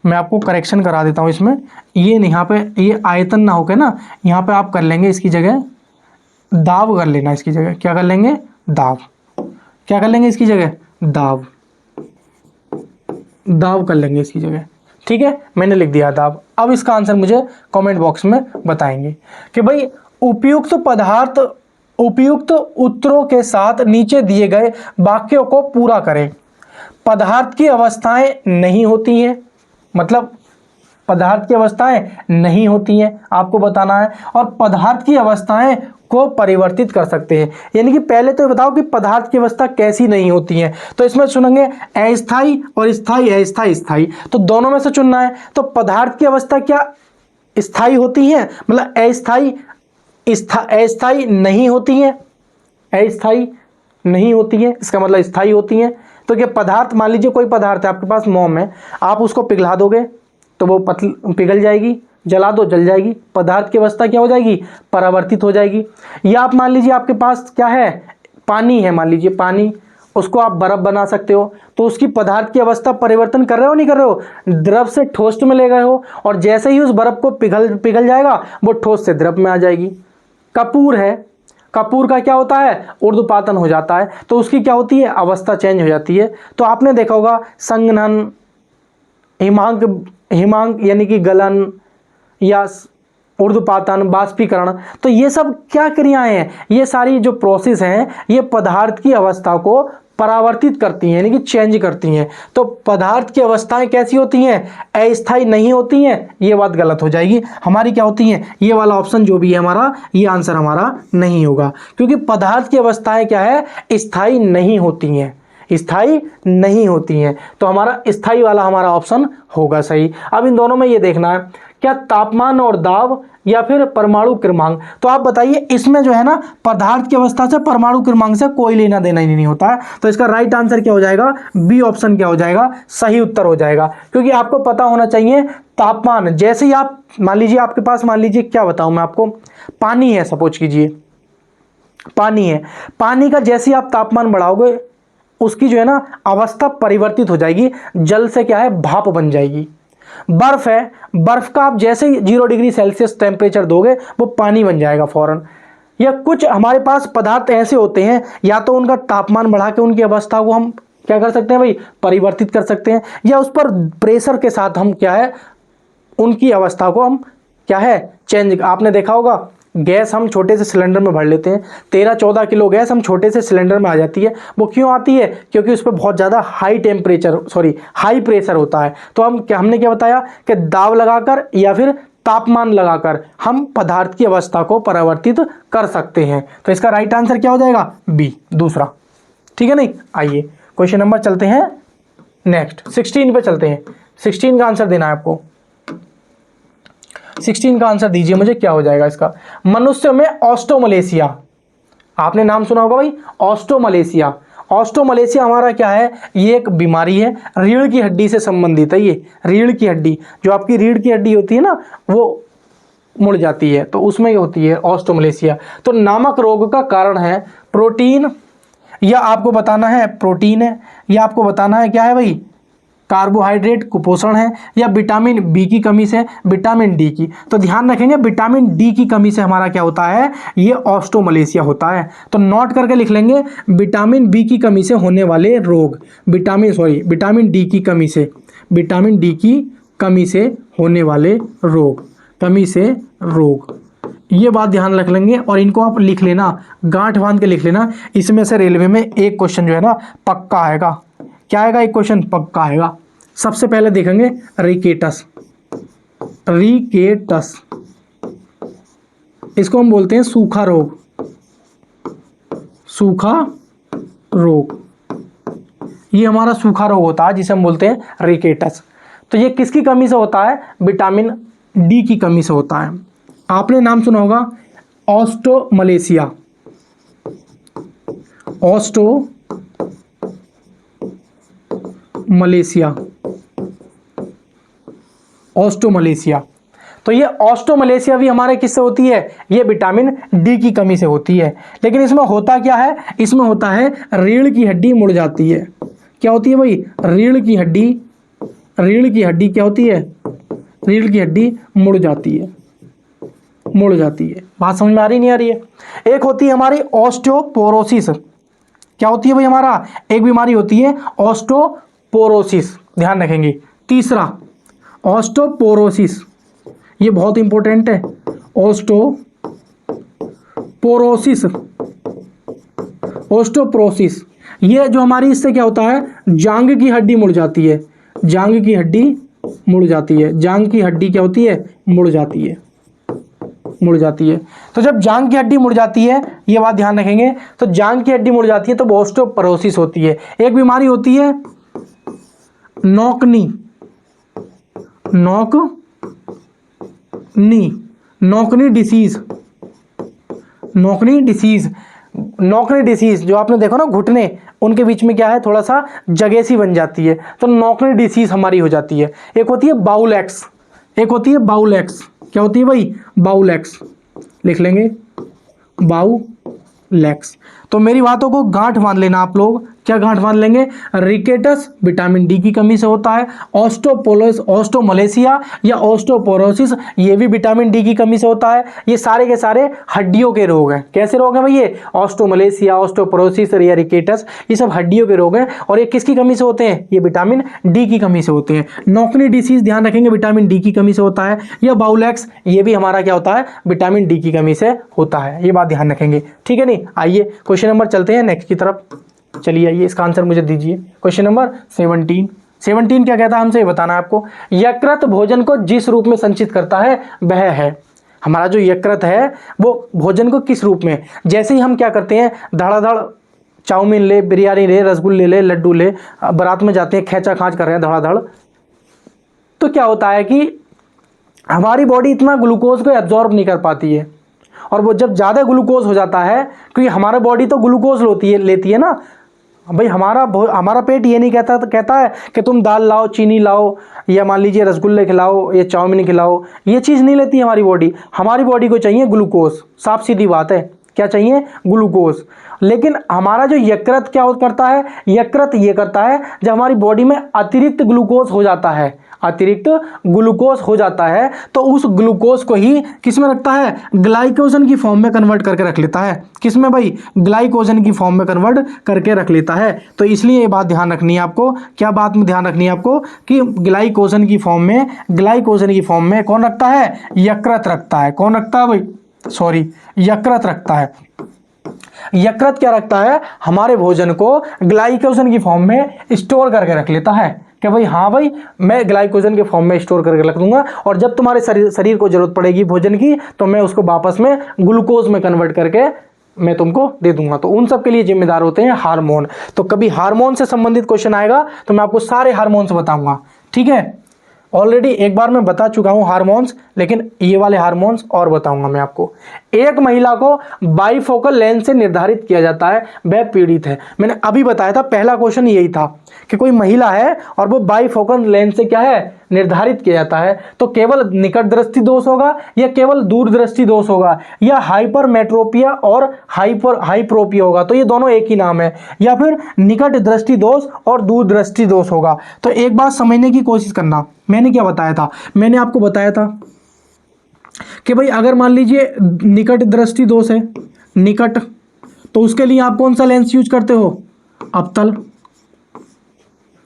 मैं आपको करेक्शन करा देता हूँ इसमें। ये नहीं, यहाँ पे ये आयतन ना होकर ना, यहाँ पे आप कर लेंगे इसकी जगह दाब कर लेना, इसकी जगह क्या कर लेंगे, दाब। क्या कर लेंगे इसकी जगह, दाब, दाब कर लेंगे इसकी जगह। ठीक है, मैंने लिख दिया दाब। अब इसका आंसर मुझे कमेंट बॉक्स में बताएंगे कि भाई उपयुक्त पदार्थ उपयुक्त उत्तरों के साथ नीचे दिए गए वाक्यों को पूरा करें। पदार्थ की अवस्थाएं नहीं होती हैं, मतलब पदार्थ की अवस्थाएं नहीं होती हैं, आपको बताना है। और पदार्थ की अवस्थाएं को परिवर्तित कर सकते हैं, यानी कि पहले तो बताओ कि पदार्थ की अवस्था कैसी नहीं होती है। तो इसमें चुनेंगे अस्थाई और स्थाई, अस्थाई स्थाई, तो दोनों में से चुनना है। तो पदार्थ की अवस्था क्या स्थाई होती है, मतलब अस्थाई नहीं होती है, अस्थाई नहीं होती है, इसका मतलब स्थाई होती है। तो क्या पदार्थ, मान लीजिए कोई पदार्थ है आपके पास, मोम है, आप उसको पिघला दोगे तो वो पिघल जाएगी, जला दो जल जाएगी, पदार्थ की अवस्था क्या हो जाएगी, परावर्तित हो जाएगी। या आप मान लीजिए आपके पास क्या है, पानी है, मान लीजिए पानी, उसको आप बर्फ बना सकते हो, तो उसकी पदार्थ की अवस्था परिवर्तन कर रहे हो, नहीं कर रहे हो, द्रव से ठोस में ले गए हो, और जैसे ही उस बर्फ को पिघल जाएगा वो ठोस से द्रव में आ जाएगी। कपूर है, कपूर का क्या होता है, ऊर्ध्वपातन हो जाता है, तो उसकी क्या होती है, अवस्था चेंज हो जाती है। तो आपने देखा होगा संघनन, हिमांक यानी कि गलन, या ऊर्ध्वपातन, बाष्पीकरण, तो ये सब क्या क्रियाएं हैं, ये सारी जो प्रोसेस हैं ये पदार्थ की अवस्था को परावर्तित करती हैं, यानी कि चेंज करती हैं। तो पदार्थ की अवस्थाएं कैसी होती हैं, अस्थायी नहीं होती हैं, ये बात गलत हो जाएगी। हमारी क्या होती हैं, ये वाला ऑप्शन जो भी है हमारा, ये आंसर हमारा नहीं होगा, क्योंकि पदार्थ की अवस्थाएं क्या है, स्थायी नहीं होती हैं, स्थायी नहीं होती हैं। तो हमारा स्थायी वाला हमारा ऑप्शन होगा सही। अब इन दोनों में ये देखना है क्या तापमान और दाब या फिर परमाणु क्रमांक? तो आप बताइए, इसमें जो है ना पदार्थ की अवस्था से परमाणु क्रमांक से कोई लेना देना ही नहीं होता है। तो इसका राइट आंसर क्या हो जाएगा? बी ऑप्शन क्या हो जाएगा? सही उत्तर हो जाएगा। क्योंकि आपको पता होना चाहिए तापमान, जैसे ही आप मान लीजिए आपके पास, मान लीजिए क्या बताऊं मैं आपको, पानी है, सपोज कीजिए पानी है, पानी का जैसे ही आप तापमान बढ़ाओगे उसकी जो है ना अवस्था परिवर्तित हो जाएगी, जल से क्या है भाप बन जाएगी। बर्फ है, बर्फ का आप जैसे ही 0 डिग्री सेल्सियस टेम्परेचर दोगे वो पानी बन जाएगा फौरन। या कुछ हमारे पास पदार्थ ऐसे होते हैं, या तो उनका तापमान बढ़ा के उनकी अवस्था को हम क्या कर सकते हैं भाई, परिवर्तित कर सकते हैं, या उस पर प्रेशर के साथ हम क्या है उनकी अवस्था को हम क्या है चेंज। आपने देखा होगा गैस हम छोटे से सिलेंडर में भर लेते हैं, 13-14 किलो गैस हम छोटे से सिलेंडर में आ जाती है। वो क्यों आती है? क्योंकि उस पर बहुत ज़्यादा हाई प्रेशर होता है। तो हमने क्या बताया कि दाब लगाकर या फिर तापमान लगाकर हम पदार्थ की अवस्था को परिवर्तित कर सकते हैं। तो इसका राइट आंसर क्या हो जाएगा? बी, दूसरा। ठीक है नहीं? आइए क्वेश्चन नंबर चलते हैं नेक्स्ट, 16 पे चलते हैं। 16 का आंसर देना है आपको। 16 का आंसर दीजिए मुझे, क्या हो जाएगा इसका? मनुष्य में ऑस्टोमलेशिया, आपने नाम सुना होगा भाई, ऑस्टोमलेशिया। ऑस्टोमलेशिया हमारा क्या है? ये एक बीमारी है, रीढ़ की हड्डी से संबंधित है। ये रीढ़ की हड्डी, जो आपकी रीढ़ की हड्डी होती है ना वो मुड़ जाती है, तो उसमें होती है ऑस्टोमलेशिया। तो नामक रोग का कारण है प्रोटीन, या आपको बताना है प्रोटीन है, या आपको बताना है क्या है भाई, कार्बोहाइड्रेट कुपोषण है, या विटामिन बी की कमी से, विटामिन डी की। तो ध्यान रखेंगे विटामिन डी की कमी से हमारा क्या होता है, ये ऑस्टोमलेशिया होता है। तो नोट करके लिख लेंगे, विटामिन बी की कमी से होने वाले रोग, विटामिन डी की कमी से, विटामिन डी की कमी से होने वाले रोग, कमी से रोग, ये बात ध्यान रख लेंगे। और इनको आप लिख लेना, गांठ बांध के लिख लेना। इसमें से रेलवे में एक क्वेश्चन जो है ना पक्का आएगा। क्या आएगा? एक क्वेश्चन पक्का आएगा। सबसे पहले देखेंगे रिकेटस, रिकेटस इसको हम बोलते हैं सूखा रोग, सूखा रोग, ये हमारा सूखा रोग होता है जिसे हम बोलते हैं रिकेटस। तो ये किसकी कमी से होता है? विटामिन डी की कमी से होता है। आपने नाम सुना होगा ऑस्टोमलेशिया, ऑस्टोमलेशिया। तो ये ऑस्टोमलेशिया भी हमारे किससे होती है? ये विटामिन डी की कमी से होती है। लेकिन इसमें होता क्या है? इसमें होता है रीढ़ की हड्डी मुड़ जाती है। क्या होती है भाई? रीढ़ की हड्डी, रीढ़ की हड्डी क्या होती है? रीढ़ की हड्डी मुड़ जाती है, मुड़ जाती है। बात समझ में आ रही नहीं आ रही है? एक होती है हमारी ऑस्टियोपोरोसिस। क्या होती है भाई? हमारा एक बीमारी होती है ऑस्टियोपोरोसिस, ध्यान रखेंगे। तीसरा ऑस्टियोपोरोसिस, ये बहुत इंपॉर्टेंट है, ऑस्टियोपोरोसिस, ऑस्टियोपोरोसिस। ये जो हमारी, इससे क्या होता है? जांघ की हड्डी मुड़ जाती है, जांघ की हड्डी मुड़ जाती है, जांघ की हड्डी क्या होती है? मुड़ जाती है, मुड़ जाती है। तो जब जांघ की हड्डी मुड़ जाती है, ये बात ध्यान रखेंगे, तो जांघ की हड्डी मुड़ जाती है तो ऑस्टियोपोरोसिस होती है। एक बीमारी होती है नौकनी, नौकनी डिसीज, नौकनी डिसीज, नौकनी डिसीज जो आपने देखो ना घुटने, उनके बीच में क्या है, थोड़ा सा जगह सी बन जाती है, तो नौकनी डिसीज हमारी हो जाती है। एक होती है बाउल एक्स, एक होती है बाउल एक्स। क्या होती है भाई? बाउल एक्स, लिख लेंगे बाउल एक्स। तो मेरी बातों को गांठ बांध लेना आप लोग। क्या गांठ बांध लेंगे? रिकेटस विटामिन डी की कमी से होता है, ऑस्टोमलेशिया या ऑस्टियोपोरोसिस ये भी विटामिन डी की कमी से होता है। ये सारे के सारे हड्डियों के रोग हैं। कैसे रोग हैं भाई? ये ऑस्टोमलेशिया, ऑस्टियोपोरोसिस या रिकेटस, ये सब हड्डियों के रोग हैं। और ये किसकी कमी से होते हैं? ये विटामिन डी की कमी से होते हैं। नौकनी डिसीज ध्यान रखेंगे विटामिन डी की कमी से होता है, या बाउल एक्स ये भी हमारा क्या होता है? विटामिन डी की कमी से होता है। ये बात ध्यान रखेंगे, ठीक है नहीं? आइए क्वेश्चन नंबर चलते हैं नेक्स्ट की तरफ। चलिए आइए इसका आंसर मुझे दीजिए। क्वेश्चन नंबर 17 क्या कहता है हमसे? ये बताना है आपको। यकृत भोजन को जिस रूप में संचित करता है वह है, हमारा जो यकृत है वो भोजन को किस रूप में, जैसे ही हम क्या करते हैं, धड़ाधड़ चाउमीन ले, बिरयानी ले, रसगुल्ले ले, लड्डू ले, बारात में जाते हैं, खैचा खाँच कर रहे हैं धड़ाधड़, तो क्या होता है कि हमारी बॉडी इतना ग्लूकोज को एब्जॉर्ब नहीं कर पाती है, और वो जब ज़्यादा ग्लूकोज हो जाता है, क्योंकि हमारा बॉडी तो ग्लूकोज लेती है ना भाई। हमारा पेट ये नहीं कहता है कि तुम दाल लाओ, चीनी लाओ, या मान लीजिए रसगुल्ले खिलाओ, या चाउमीन खिलाओ, ये चीज़ नहीं लेती हमारी बॉडी को चाहिए ग्लूकोज। साफ सीधी बात है, क्या चाहिए? ग्लूकोज। लेकिन हमारा जो यकृत क्या करता है, यकृत ये करता है जब हमारी बॉडी में अतिरिक्त ग्लूकोज हो जाता है, अतिरिक्त ग्लूकोज हो जाता है, तो उस ग्लूकोज को ही किस में रखता है? ग्लाइकोजन की फॉर्म में कन्वर्ट करके रख लेता है। किस में भाई? ग्लाइकोजन की फॉर्म में कन्वर्ट करके रख लेता है। तो इसलिए ये बात ध्यान रखनी है आपको। क्या बात में ध्यान रखनी है आपको? कि ग्लाइकोजन की फॉर्म में कौन रखता है? यकृत रखता है। कौन रखता है भाई? सॉरी, यकृत रखता है। यकृत क्या रखता है? हमारे भोजन को ग्लाइकोजन की फॉर्म में स्टोर करके रख लेता है। क्या भाई? हाँ भाई, मैं ग्लाइकोजन के फॉर्म में स्टोर करके रख दूंगा, और जब तुम्हारे शरीर को जरूरत पड़ेगी भोजन की, तो मैं उसको वापस में ग्लूकोज में कन्वर्ट करके मैं तुमको दे दूंगा। तो उन सब के लिए जिम्मेदार होते हैं हार्मोन। तो कभी हार्मोन से संबंधित क्वेश्चन आएगा तो मैं आपको सारे हार्मोन्स बताऊंगा, ठीक है। ऑलरेडी एक बार मैं बता चुका हूं हार्मोन्स, लेकिन ये वाले हार्मोन्स और बताऊंगा मैं आपको। एक महिला को बाइफोकल लेंस से निर्धारित किया जाता है, वह पीड़ित है। मैंने अभी बताया था, पहला क्वेश्चन यही था कि कोई महिला है और वो बाइफोकल लेंस से क्या है? निर्धारित किया जाता है। तो केवल निकट दृष्टि दोष होगा, या केवल दूरदृष्टि दोष होगा, या हाइपरमेट्रोपिया और हाइप्रोपिया होगा? तो ये दोनों एक ही नाम है। या फिर निकट दृष्टि दोष और दूरदृष्टि दोष होगा? तो एक बात समझने की कोशिश करना, मैंने क्या बताया था? मैंने आपको बताया था कि भाई अगर मान लीजिए निकट दृष्टि दोष है, निकट, तो उसके लिए आप कौन सा लेंस यूज करते हो? अवतल,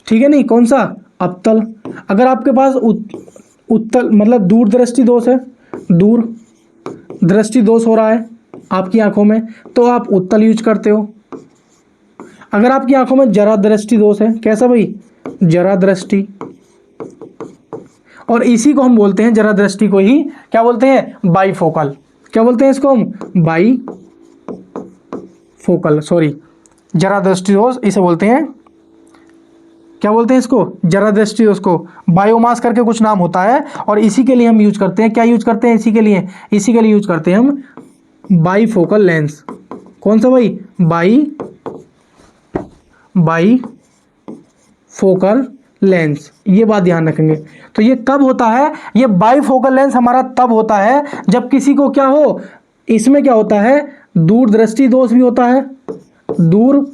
ठीक है नहीं? कौन सा? अवतल। अगर आपके पास उत्तल मतलब दूर दृष्टि दोष है, दूर दृष्टि दोष हो रहा है आपकी आंखों में, तो आप उत्तल यूज करते हो। अगर आपकी आंखों में जरा दृष्टि दोष है, कैसा भाई? जरा दृष्टि, और इसी को हम बोलते हैं, जरा दृष्टि को ही क्या बोलते हैं? बाइफोकल। क्या बोलते हैं इसको हम? बाइफोकल, सॉरी, जरा दृष्टि दोष इसे बोलते हैं। क्या बोलते हैं इसको? जरा दृष्टि दोष को। बायोमास करके कुछ नाम होता है, और इसी के लिए हम यूज करते हैं, क्या यूज करते हैं इसी के लिए यूज करते हैं हम बाइफोकल लेंस। कौन सा भाई? Bifocal lens. ये बात ध्यान रखेंगे। तो ये कब होता है? ये बाइफोकल लेंस हमारा तब होता है जब किसी को क्या हो, इसमें क्या होता है? दूर दृष्टि दोष भी होता है, दूर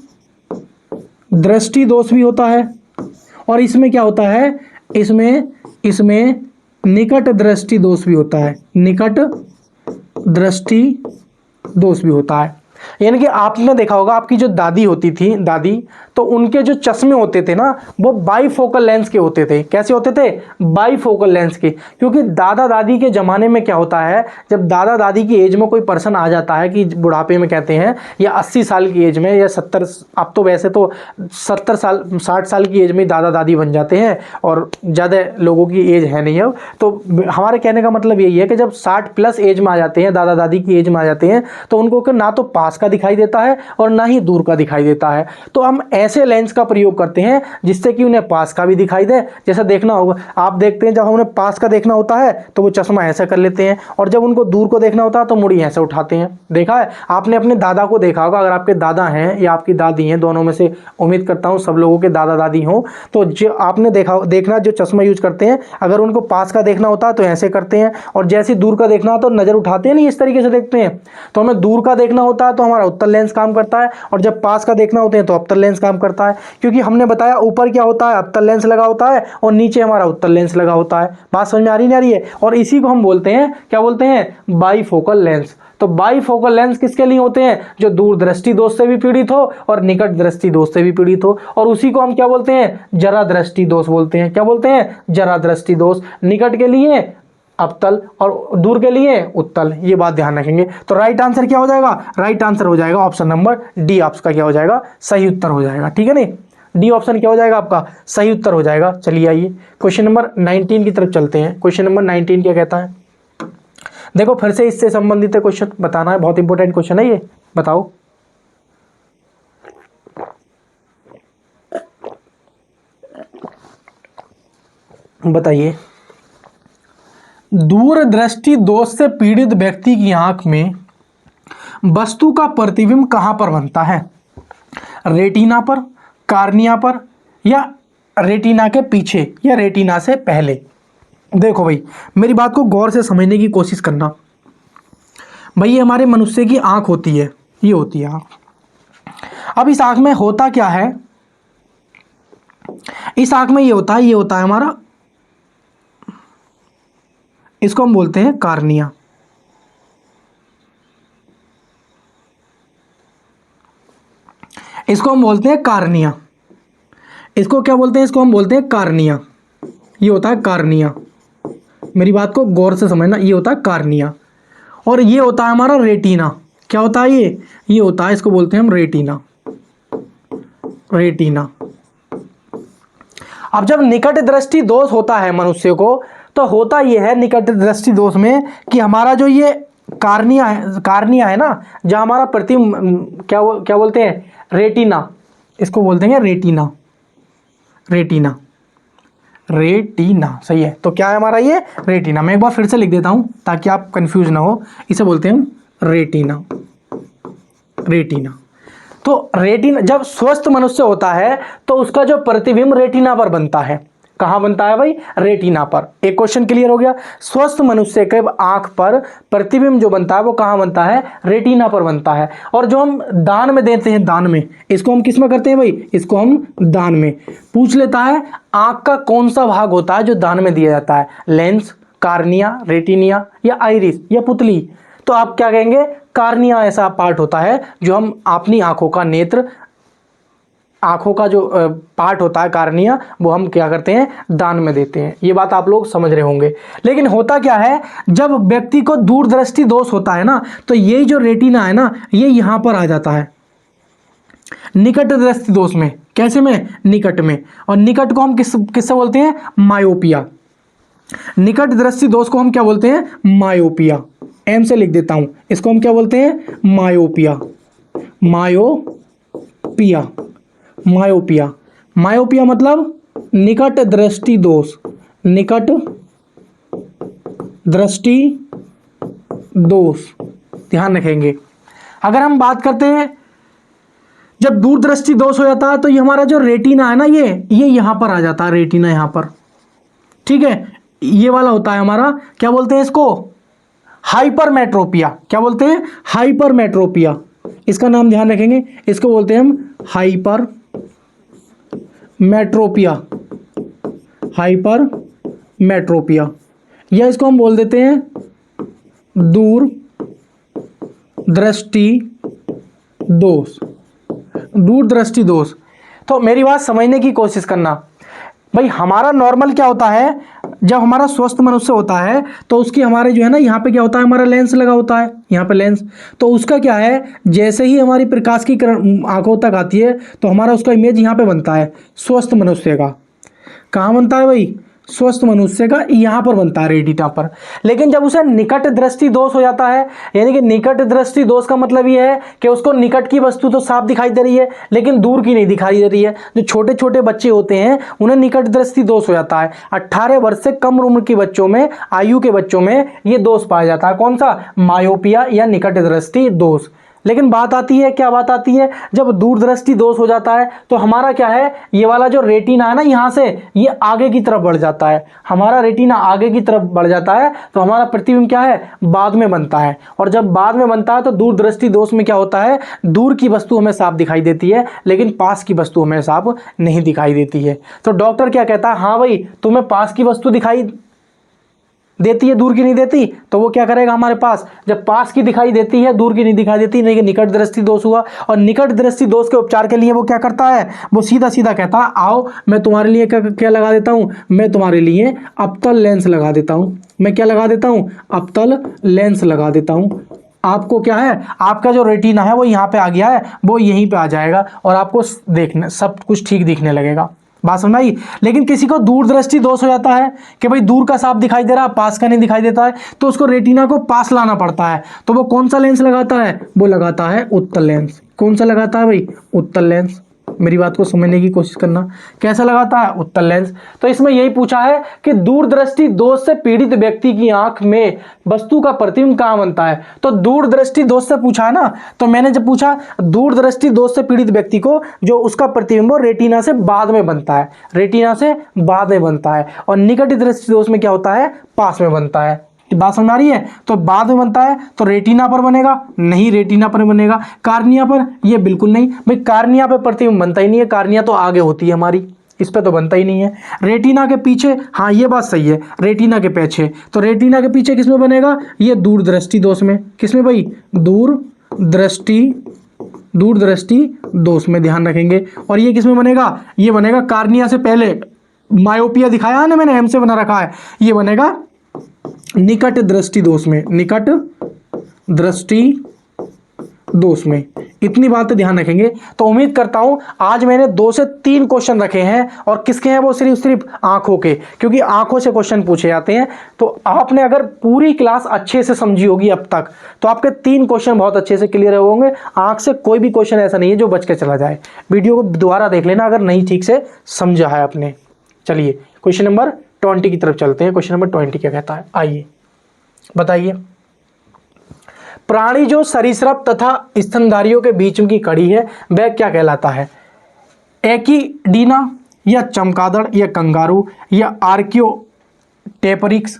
दृष्टि दोष भी होता है, और इसमें क्या होता है? इसमें निकट दृष्टि दोष भी होता है, निकट दृष्टि दोष भी होता है। यानी कि आपने देखा होगा, आपकी जो दादी होती थी, दादी, तो उनके जो चश्मे होते थे ना, वो बाइफोकल लेंस के होते थे। कैसे होते थे? बाइफोकल लेंस के। क्योंकि दादा दादी के ज़माने में क्या होता है, जब दादा दादी की एज में कोई पर्सन आ जाता है, कि बुढ़ापे में कहते हैं, या 80 साल की एज में, या 70, अब तो वैसे तो 70 साल 60 साल की एज में दादा दादी बन जाते हैं, और ज़्यादा लोगों की एज है नहीं अब। तो हमारे कहने का मतलब यही है कि जब 60+ एज में आ जाते हैं, दादा दादी की एज में आ जाते हैं, तो उनको ना तो पास का दिखाई देता है और ना ही दूर का दिखाई देता है। तो हम ऐसे लेंस का प्रयोग करते हैं जिससे कि उन्हें पास का भी दिखाई दे। जैसा देखना होगा, आप देखते हैं, जब उन्हें पास का देखना होता है तो वो चश्मा ऐसा कर लेते हैं, और जब उनको दूर को देखना होता है तो मुड़ी ऐसे उठाते हैं। देखा है आपने? अपने दादा को देखा होगा, अगर आपके दादा हैं या आपकी दादी हैं, दोनों में से उम्मीद करता हूँ सब लोगों के दादा दादी हों, तो जो आपने देखना जो चश्मा यूज करते हैं, अगर उनको पास का देखना होता है तो ऐसे करते हैं, और जैसे दूर का देखना हो तो नजर उठाते हैं, नहीं इस तरीके से देखते हैं। तो हमें दूर का देखना होता है तो हमारा उत्तल लेंस काम करता है, और जब पास का देखना होते हैं तो अवतल लेंस काम करता है। क्योंकि हमने बताया ऊपर क्या होता है? अवतल लेंस लगा होता है, और नीचे हमारा उत्तल लेंस लगा होता है। बात समझ में आ रही है? और इसी को हम बोलते हैं, क्या बोलते हैं? Bifocal lens. तो बाइफोकल लेंस किसके लिए होते हैं? जो दूर दृष्टि दोष से भी पीड़ित हो और निकट दृष्टि दोष से भी पीड़ित हो, और उसी को हम क्या बोलते हैं? जरा दृष्टि दोष बोलते हैं। क्या बोलते हैं? जरा दृष्टि दोष। निकट के लिए अवतल और दूर के लिए उत्तल। ये बात ध्यान रखेंगे। तो राइट आंसर क्या हो जाएगा? राइट आंसर हो जाएगा ऑप्शन नंबर डी। आपका क्या हो जाएगा? सही उत्तर हो जाएगा, ठीक है नहीं? डी ऑप्शन क्या हो जाएगा आपका? सही उत्तर हो जाएगा। चलिए आइए क्वेश्चन नंबर 19 की तरफ चलते हैं। क्वेश्चन नंबर 19 क्या कहता है? देखो फिर से इससे संबंधित क्वेश्चन बताना है, बहुत इंपॉर्टेंट क्वेश्चन है ये। बताओ, बताइए। दूरदृष्टि दोष से पीड़ित व्यक्ति की आंख में वस्तु का प्रतिबिंब कहां पर बनता है? रेटिना पर, कार्निया पर, या रेटिना के पीछे, या रेटिना से पहले? देखो भाई, मेरी बात को गौर से समझने की कोशिश करना। भाई ये हमारे मनुष्य की आंख होती है, ये होती है आंख। अब इस आंख में होता क्या है? इस आंख में ये होता है हमारा, इसको हम बोलते हैं कार्निया। इसको हम बोलते हैं कार्निया। इसको क्या बोलते हैं? इसको हम बोलते हैं कार्निया। ये होता है कार्निया। मेरी बात को गौर से समझना, ये होता है कार्निया। और ये होता है हमारा रेटिना। क्या होता है ये होता है, इसको बोलते हैं हम रेटिना। रेटिना। अब जब निकट दृष्टि दोष होता है मनुष्य को, तो होता यह है निकट दृष्टि दोष में कि हमारा जो ये कार्निया है ना, जहाँ हमारा प्रतिबिंब, क्या बोलते हैं? रेटिना। इसको बोलते हैं रेटिना। रेटिना, रेटिना, सही है। तो क्या है हमारा ये? रेटिना। मैं एक बार फिर से लिख देता हूँ ताकि आप कंफ्यूज ना हो। इसे बोलते हैं हम रेटिना। रेटिना। तो रेटिना जब स्वस्थ मनुष्य होता है तो उसका जो प्रतिबिंब रेटिना पर बनता है। कहाँ बनता है भाई? रेटिना पर। एक क्वेश्चन क्लियर हो गया। स्वस्थ मनुष्य के आंख पर प्रतिबिंब जो बनता है वो कहाँ बनता है? रेटिना पर बनता है। और जो हम दान में देते हैं, दान में, इसको हम किस में करते हैं भाई? इसको हम दान में। पूछ लेता है आंख का कौन सा भाग होता है जो दान में दिया जाता है? लेंस, कार्निया, रेटिनिया, या आइरिस, या पुतली? तो आप क्या कहेंगे? कार्निया ऐसा पार्ट होता है जो हम अपनी आंखों का नेत्र, आंखों का जो पार्ट होता है कार्निया, वो हम क्या करते हैं? दान में देते हैं। ये बात आप लोग समझ रहे होंगे। लेकिन होता क्या है, जब व्यक्ति को दूरदृष्टि दोष होता है ना, तो ये जो रेटिना है ना, ये यहां पर आ जाता है निकट दृष्टि दोष में। कैसे में? निकट में। और निकट को हम किससे बोलते हैं? मायोपिया। निकट दृष्टि दोष को हम क्या बोलते हैं? मायोपिया। एम से लिख देता हूं, इसको हम क्या बोलते हैं? मायोपिया। मायोपिया। मायोपिया। मायोपिया मतलब निकट दृष्टि दोष। निकट दृष्टि दोष, ध्यान रखेंगे। अगर हम बात करते हैं जब दूरदृष्टि दोष हो जाता है तो ये हमारा जो रेटिना है ना, ये यहां पर आ जाता है। रेटिना यहां पर, ठीक है, ये वाला होता है हमारा, क्या बोलते हैं इसको? हाइपरमेट्रोपिया। क्या बोलते हैं? हाइपरमेट्रोपिया। इसका नाम ध्यान रखेंगे, इसको बोलते हैं हम हाइपरमेट्रोपिया। हाइपरमेट्रोपिया, या इसको हम बोल देते हैं दूर दृष्टि दोष। दूर दृष्टि दोष। तो मेरी बात समझने की कोशिश करना भाई। हमारा नॉर्मल क्या होता है, जब हमारा स्वस्थ मनुष्य होता है तो उसकी हमारे जो है ना, यहाँ पे क्या होता है? हमारा लेंस लगा होता है, यहाँ पे लेंस। तो उसका क्या है, जैसे ही हमारी प्रकाश की किरण आंखों तक आती है तो हमारा उसका इमेज यहाँ पे बनता है स्वस्थ मनुष्य का। कहाँ बनता है भाई? स्वस्थ मनुष्य का यहाँ पर बनता है, रेटिना पर। लेकिन जब उसे निकट दृष्टि दोष हो जाता है, यानी कि निकट दृष्टि दोष का मतलब ये है कि उसको निकट की वस्तु तो साफ दिखाई दे रही है लेकिन दूर की नहीं दिखाई दे रही है। जो छोटे छोटे बच्चे होते हैं उन्हें निकट दृष्टि दोष हो जाता है। 18 वर्ष से कम उम्र के बच्चों में, आयु के बच्चों में ये दोष पाया जाता है। कौन सा? मायोपिया या निकट दृष्टि दोष। लेकिन बात आती है, क्या बात आती है, जब दूरदृष्टि दोष हो जाता है तो हमारा क्या है, ये वाला जो रेटिना है ना, यहाँ से ये आगे की तरफ बढ़ जाता है। हमारा रेटिना आगे की तरफ बढ़ जाता है तो हमारा प्रतिबिंब क्या है? बाद में बनता है। और जब बाद में बनता है तो दूरदृष्टि दोष में क्या होता है? दूर की वस्तु हमें साफ दिखाई देती है लेकिन पास की वस्तु हमें साफ नहीं दिखाई देती है। तो डॉक्टर क्या कहता है? हाँ भाई, तुम्हें पास की वस्तु दिखाई देती है, दूर की नहीं देती। तो वो क्या करेगा हमारे पास? जब पास की दिखाई देती है, दूर की नहीं दिखाई देती, नहीं कि निकट दृष्टि दोष हुआ। और निकट दृष्टि दोष के उपचार के लिए वो क्या करता है? वो सीधा सीधा कहता है, आओ मैं तुम्हारे लिए क्या लगा देता हूँ? मैं तुम्हारे लिए अप्तल लेंस लगा देता हूँ। मैं क्या लगा देता हूँ? अप्तल लेंस लगा देता हूँ। आपको क्या है, आपका जो रेटिना है वो यहाँ पे आ गया है, वो यहीं पे आ जाएगा और आपको देखने सब कुछ ठीक दिखने लगेगा। बात समझ आई? लेकिन किसी को दूरदृष्टि दोष हो जाता है कि भाई दूर का साफ दिखाई दे रहा, पास का नहीं दिखाई देता है, तो उसको रेटिना को पास लाना पड़ता है। तो वो कौन सा लेंस लगाता है? वो लगाता है उत्तल लेंस। कौन सा लगाता है भाई? उत्तल लेंस। मेरी बात को समझने की कोशिश करना। कैसा लगाता है? उत्तल लेंस। तो इसमें यही पूछा है कि दूरदृष्टि दोष से पीड़ित व्यक्ति की आंख में वस्तु का प्रतिबिंब कहां बनता है। तो दूरदृष्टि दोष से पूछा है ना, तो मैंने जब पूछा दूरदृष्टि दोष से पीड़ित व्यक्ति को जो उसका प्रतिबिंब रेटिना से बाद में बनता है, रेटिना से बाद में बनता है। और निकट दृष्टि दोष में क्या होता है? पास में बनता है। बात समझ आ रही है? तो बाद में बनता है तो रेटिना पर बनेगा, नहीं रेटिना पर बनेगा। कार्निया पर? ये बिल्कुल नहीं भाई, कार्निया पर प्रतिबिंब बनता ही नहीं है, कार्निया तो आगे होती है हमारी, इस पे तो बनता ही नहीं है। रेटिना के पीछे, हाँ ये बात सही है, रेटिना के पीछे। तो रेटिना के पीछे किसमें बनेगा? ये दूरदृष्टि दोष में। किसमें भाई? दूरदृष्टि दोष में, ध्यान रखेंगे। और ये किसमें बनेगा? ये बनेगा कार्निया से पहले। मायोपिया दिखाया है ना मैंने, एम से बना रखा है, ये बनेगा निकट दृष्टि दोष में, निकट दृष्टि दोष में। इतनी बातें ध्यान रखेंगे। तो उम्मीद करता हूं आज मैंने 2 से 3 क्वेश्चन रखे हैं, और किसके हैं वो? सिर्फ आंखों के, क्योंकि आंखों से क्वेश्चन पूछे जाते हैं। तो आपने अगर पूरी क्लास अच्छे से समझी होगी अब तक, तो आपके 3 क्वेश्चन बहुत अच्छे से क्लियर होंगे। आंख से कोई भी क्वेश्चन ऐसा नहीं है जो बच के चला जाए। वीडियो को दोबारा देख लेना अगर नहीं ठीक से समझा है आपने। चलिए क्वेश्चन नंबर 20 की तरफ चलते हैं। क्वेश्चन नंबर 20 क्या कहता है, आइए बताइए। प्राणी जो सरीसृप तथा स्तनधारियों के बीच की कड़ी है वह क्या कहलाता है? एकिडीना, या चमगादड़, या कंगारू, या आर्कियोटेपरिक्स।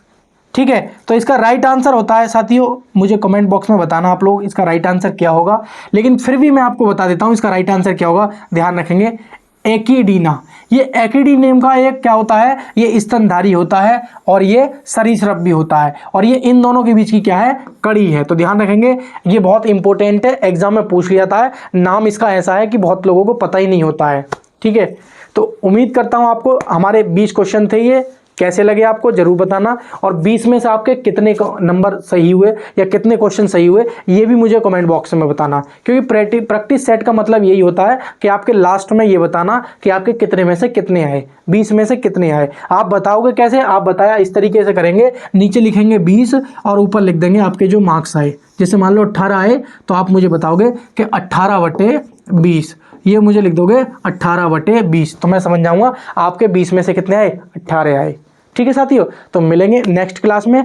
ठीक है, तो इसका राइट आंसर होता है साथियों, मुझे कमेंट बॉक्स में बताना आप लोग इसका राइट आंसर क्या होगा, लेकिन फिर भी मैं आपको बता देता हूं इसका राइट आंसर क्या होगा। ध्यान रखेंगे, एकिडीना। ये एकिडीनेम का एक क्या होता है? ये स्तनधारी होता है और ये सरीसृप भी होता है, और ये इन दोनों के बीच की क्या है? कड़ी है। तो ध्यान रखेंगे, ये बहुत इंपॉर्टेंट है, एग्जाम में पूछ लिया था। नाम इसका ऐसा है कि बहुत लोगों को पता ही नहीं होता है। ठीक है, तो उम्मीद करता हूं आपको हमारे 20 क्वेश्चन थे, ये कैसे लगे आपको जरूर बताना। और 20 में से आपके कितने नंबर सही हुए या कितने क्वेश्चन सही हुए ये भी मुझे कमेंट बॉक्स में बताना, क्योंकि प्रैक्टिस सेट का मतलब यही होता है कि आपके लास्ट में ये बताना कि आपके कितने में से कितने आए, 20 में से कितने आए। आप बताओगे कैसे? आप बताया इस तरीके से करेंगे, नीचे लिखेंगे 20 और ऊपर लिख देंगे आपके जो मार्क्स आए। जैसे मान लो 18 आए तो आप मुझे बताओगे कि 18/20, ये मुझे लिख दोगे 18/20, तो मैं समझ जाऊंगा आपके 20 में से कितने आए? 18 आए। ठीक है साथियों, तो मिलेंगे नेक्स्ट क्लास में।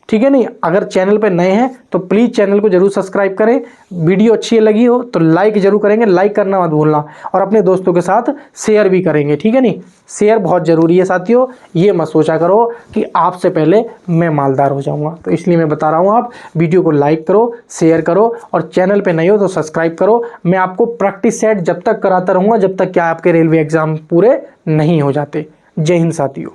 ठीक है नहीं, अगर चैनल पे नए हैं तो प्लीज़ चैनल को जरूर सब्सक्राइब करें। वीडियो अच्छी लगी हो तो लाइक जरूर करेंगे, लाइक करना मत भूलना, और अपने दोस्तों के साथ शेयर भी करेंगे। ठीक है नहीं, शेयर बहुत ज़रूरी है साथियों। ये मत सोचा करो कि आपसे पहले मैं मालदार हो जाऊंगा, तो इसलिए मैं बता रहा हूँ आप वीडियो को लाइक करो, शेयर करो, और चैनल पर नए हो तो सब्सक्राइब करो। मैं आपको प्रैक्टिस सेट जब तक कराता रहूँगा जब तक क्या आपके रेलवे एग्जाम पूरे नहीं हो जाते। जय हिंद साथियों।